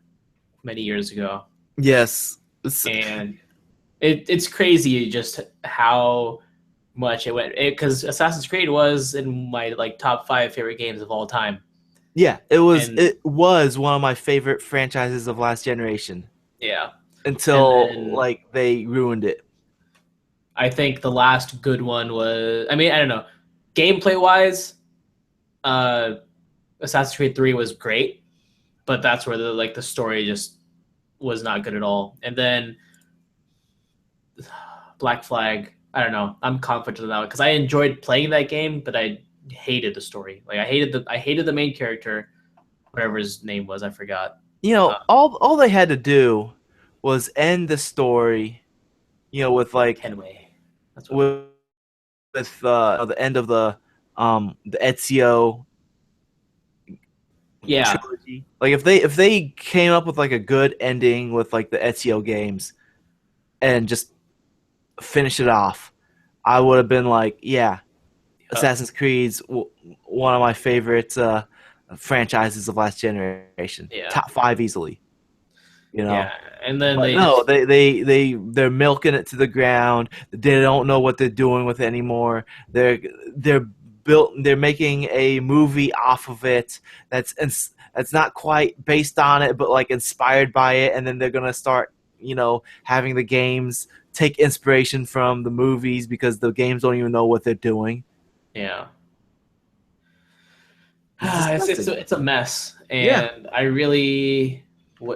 B: many years ago.
A: Yes,
B: and it's crazy just how much it went, because Assassin's Creed was in my top 5 favorite games of all time.
A: Yeah, it was one of my favorite franchises of last generation.
B: Yeah, And
A: until
B: then
A: like they ruined it.
B: I think the last good one was, I mean, I don't know, gameplay wise, uh, Assassin's Creed 3 was great, but that's where the story just was not good at all. And then Black Flag, I don't know. I'm confident now because I enjoyed playing that game, but I hated the story. Like I hated the main character, whatever his name was, I forgot.
A: All they had to do was end the story, with like
B: Kenway. That's what.
A: with the end of the Ezio
B: Yeah,
A: trilogy. Like if they came up with like a good ending with like the Ezio games and just finish it off, I would have been like, yeah, Assassin's Creed's one of my favorite franchises of last generation.
B: yeah,
A: Top 5 easily, you
B: yeah.
A: know.
B: And then
A: But
B: they
A: no,
B: just
A: they're milking it to the ground. They don't know what they're doing with it anymore. They're they're making a movie off of it that's not quite based on it, but like inspired by it, and then they're gonna start, having the games take inspiration from the movies because the games don't even know what they're doing.
B: yeah.
A: It's
B: It's
A: disgusting.
B: it's a mess,
A: Yeah.
B: and I really,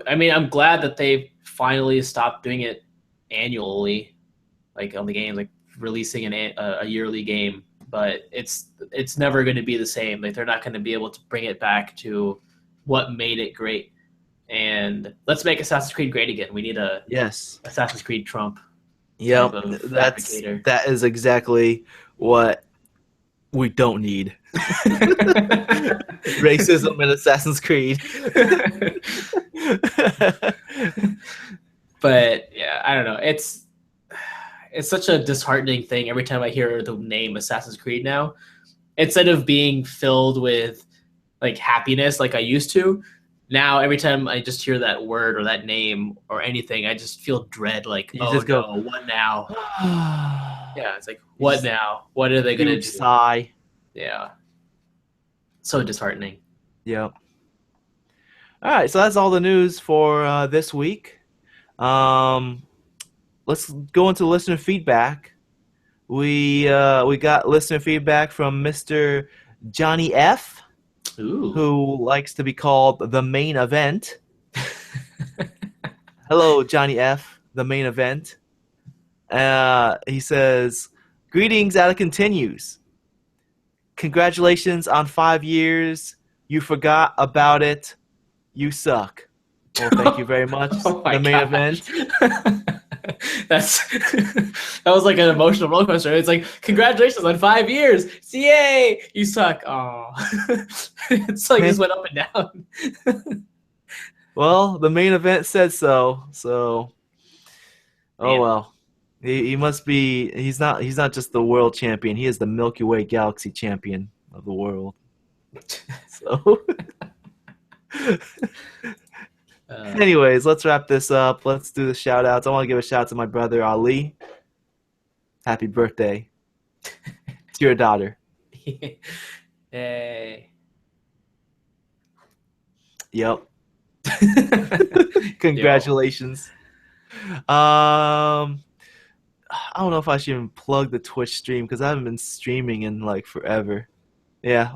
B: I mean, I'm glad that they finally stopped doing it annually, like on the games, like releasing a yearly game. But it's never going to be the same. Like they're not going to be able to bring it back to what made it great. And let's make Assassin's Creed great again. We need a
A: Yes.
B: Assassin's Creed Trump type
A: Yep.
B: of fabricator.
A: That is exactly what we don't need. Racism in Assassin's Creed.
B: But yeah, I don't know. It's such a disheartening thing every time I hear the name Assassin's Creed now. Instead of being filled with like happiness like I used to, now every time I just hear that word or that name or anything, I just feel dread. Like,
A: You
B: oh
A: just go,
B: no, what now? Yeah, it's like,
A: you
B: what
A: just
B: now? What are they gonna
A: huge
B: do?
A: sigh.
B: Yeah, so disheartening.
A: Yep. All right, so that's all the news for this week. Um, let's go into listener feedback. We got listener feedback from Mr. Johnny F,
B: Ooh.
A: who likes to be called the main event. Hello, Johnny F, the main event. He says, "Greetings out of continues. Congratulations on 5 years. You forgot about it. You suck." Well, thank you very much.
B: Oh my
A: The main
B: gosh.
A: event.
B: That's that was like an emotional roller coaster. It's like congratulations on 5 years. Yay! You suck. Oh, it's like just went up and down.
A: Well, the main event said so. So, oh
B: Man.
A: well. He must be. He's not just the world champion. He is the Milky Way galaxy champion of the world. So, anyways, let's wrap this up. Let's do the shout outs. I want to give a shout out to my brother Ali. Happy birthday to your daughter.
B: Yay.
A: Yep. Congratulations. I don't know if I should even plug the Twitch stream because I haven't been streaming in like forever. Yeah,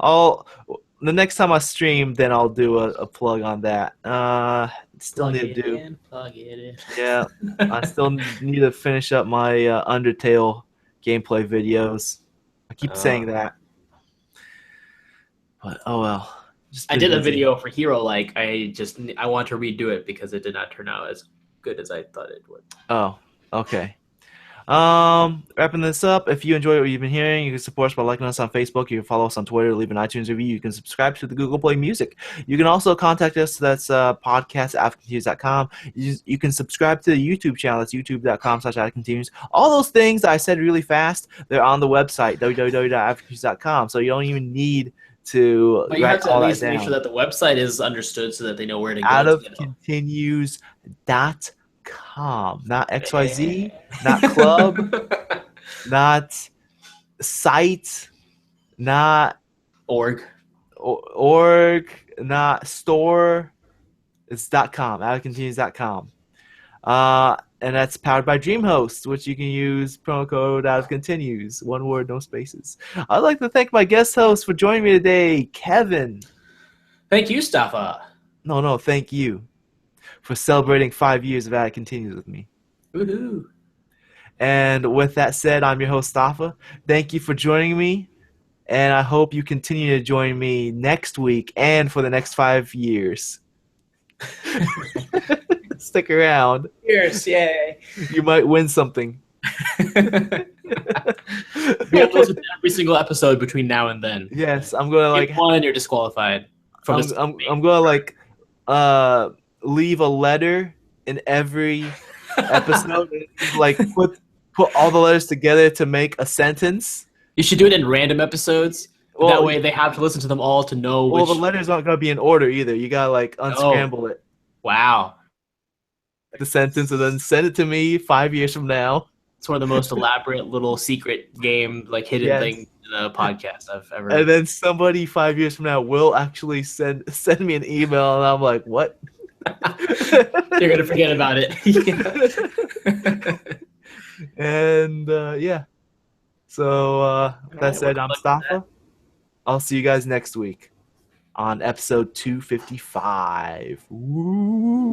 A: the next time I stream, then I'll do a plug on that. Still
B: Plug
A: need to
B: it
A: do.
B: in, plug it in.
A: Yeah, I still need to finish up my Undertale gameplay videos. I keep saying that, but oh well. Just
B: I
A: been
B: did a
A: busy.
B: video for Hero. Like I want to redo it because it did not turn out as good as I thought it would.
A: Oh, okay. Wrapping this up. If you enjoy what you've been hearing, you can support us by liking us on Facebook. You can follow us on Twitter, leave an iTunes review. You can subscribe to the Google Play Music. You can also contact us. That's podcast@AfterContinues.com. You can subscribe to the YouTube channel. That's youtube.com/AfterContinues. All those things that I said really fast, they're on the website, www.AfterContinues.com. So you don't even need to
B: But you have
A: write
B: to at
A: all that
B: least make sure
A: down.
B: that the website is understood so that they know where to go
A: Out
B: to
A: of
B: get help.
A: continues.com, not XYZ, not club, not site, not
B: Org.
A: org, not store. It's .com, outofcontinues.com. And that's powered by DreamHost, which you can use promo code as continues. One word, no spaces. I'd like to thank my guest host for joining me today, Kevin.
B: Thank you, Staffa.
A: No, thank you for celebrating 5 years of Ad Continues with me.
B: Woohoo.
A: And with that said, I'm your host, Staffa. Thank you for joining me, and I hope you continue to join me next week and for the next 5 years. Stick around.
B: Cheers, yay.
A: You might win something.
B: We have to listen to every single episode between now and then.
A: Yes, I'm gonna
B: If one, you're disqualified.
A: I'm gonna leave a letter in every episode. Put all the letters together to make a sentence.
B: You should do it in random episodes. Well, that way they have to listen to them all to know which...
A: Well, the letters aren't gonna be in order either. You gotta unscramble it.
B: Wow.
A: The sentence and then send it to me 5 years from now.
B: It's one of the most elaborate little secret game, hidden thing in a podcast I've ever.
A: And then somebody 5 years from now will actually send me an email, and I'm like, what?
B: You're gonna forget about it.
A: And yeah. So that said, I'm Staffa. I'll see you guys next week on episode 255. Woo.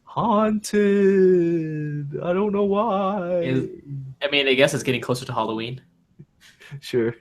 A: Haunted. I don't know why.
B: I guess it's getting closer to Halloween.
A: Sure.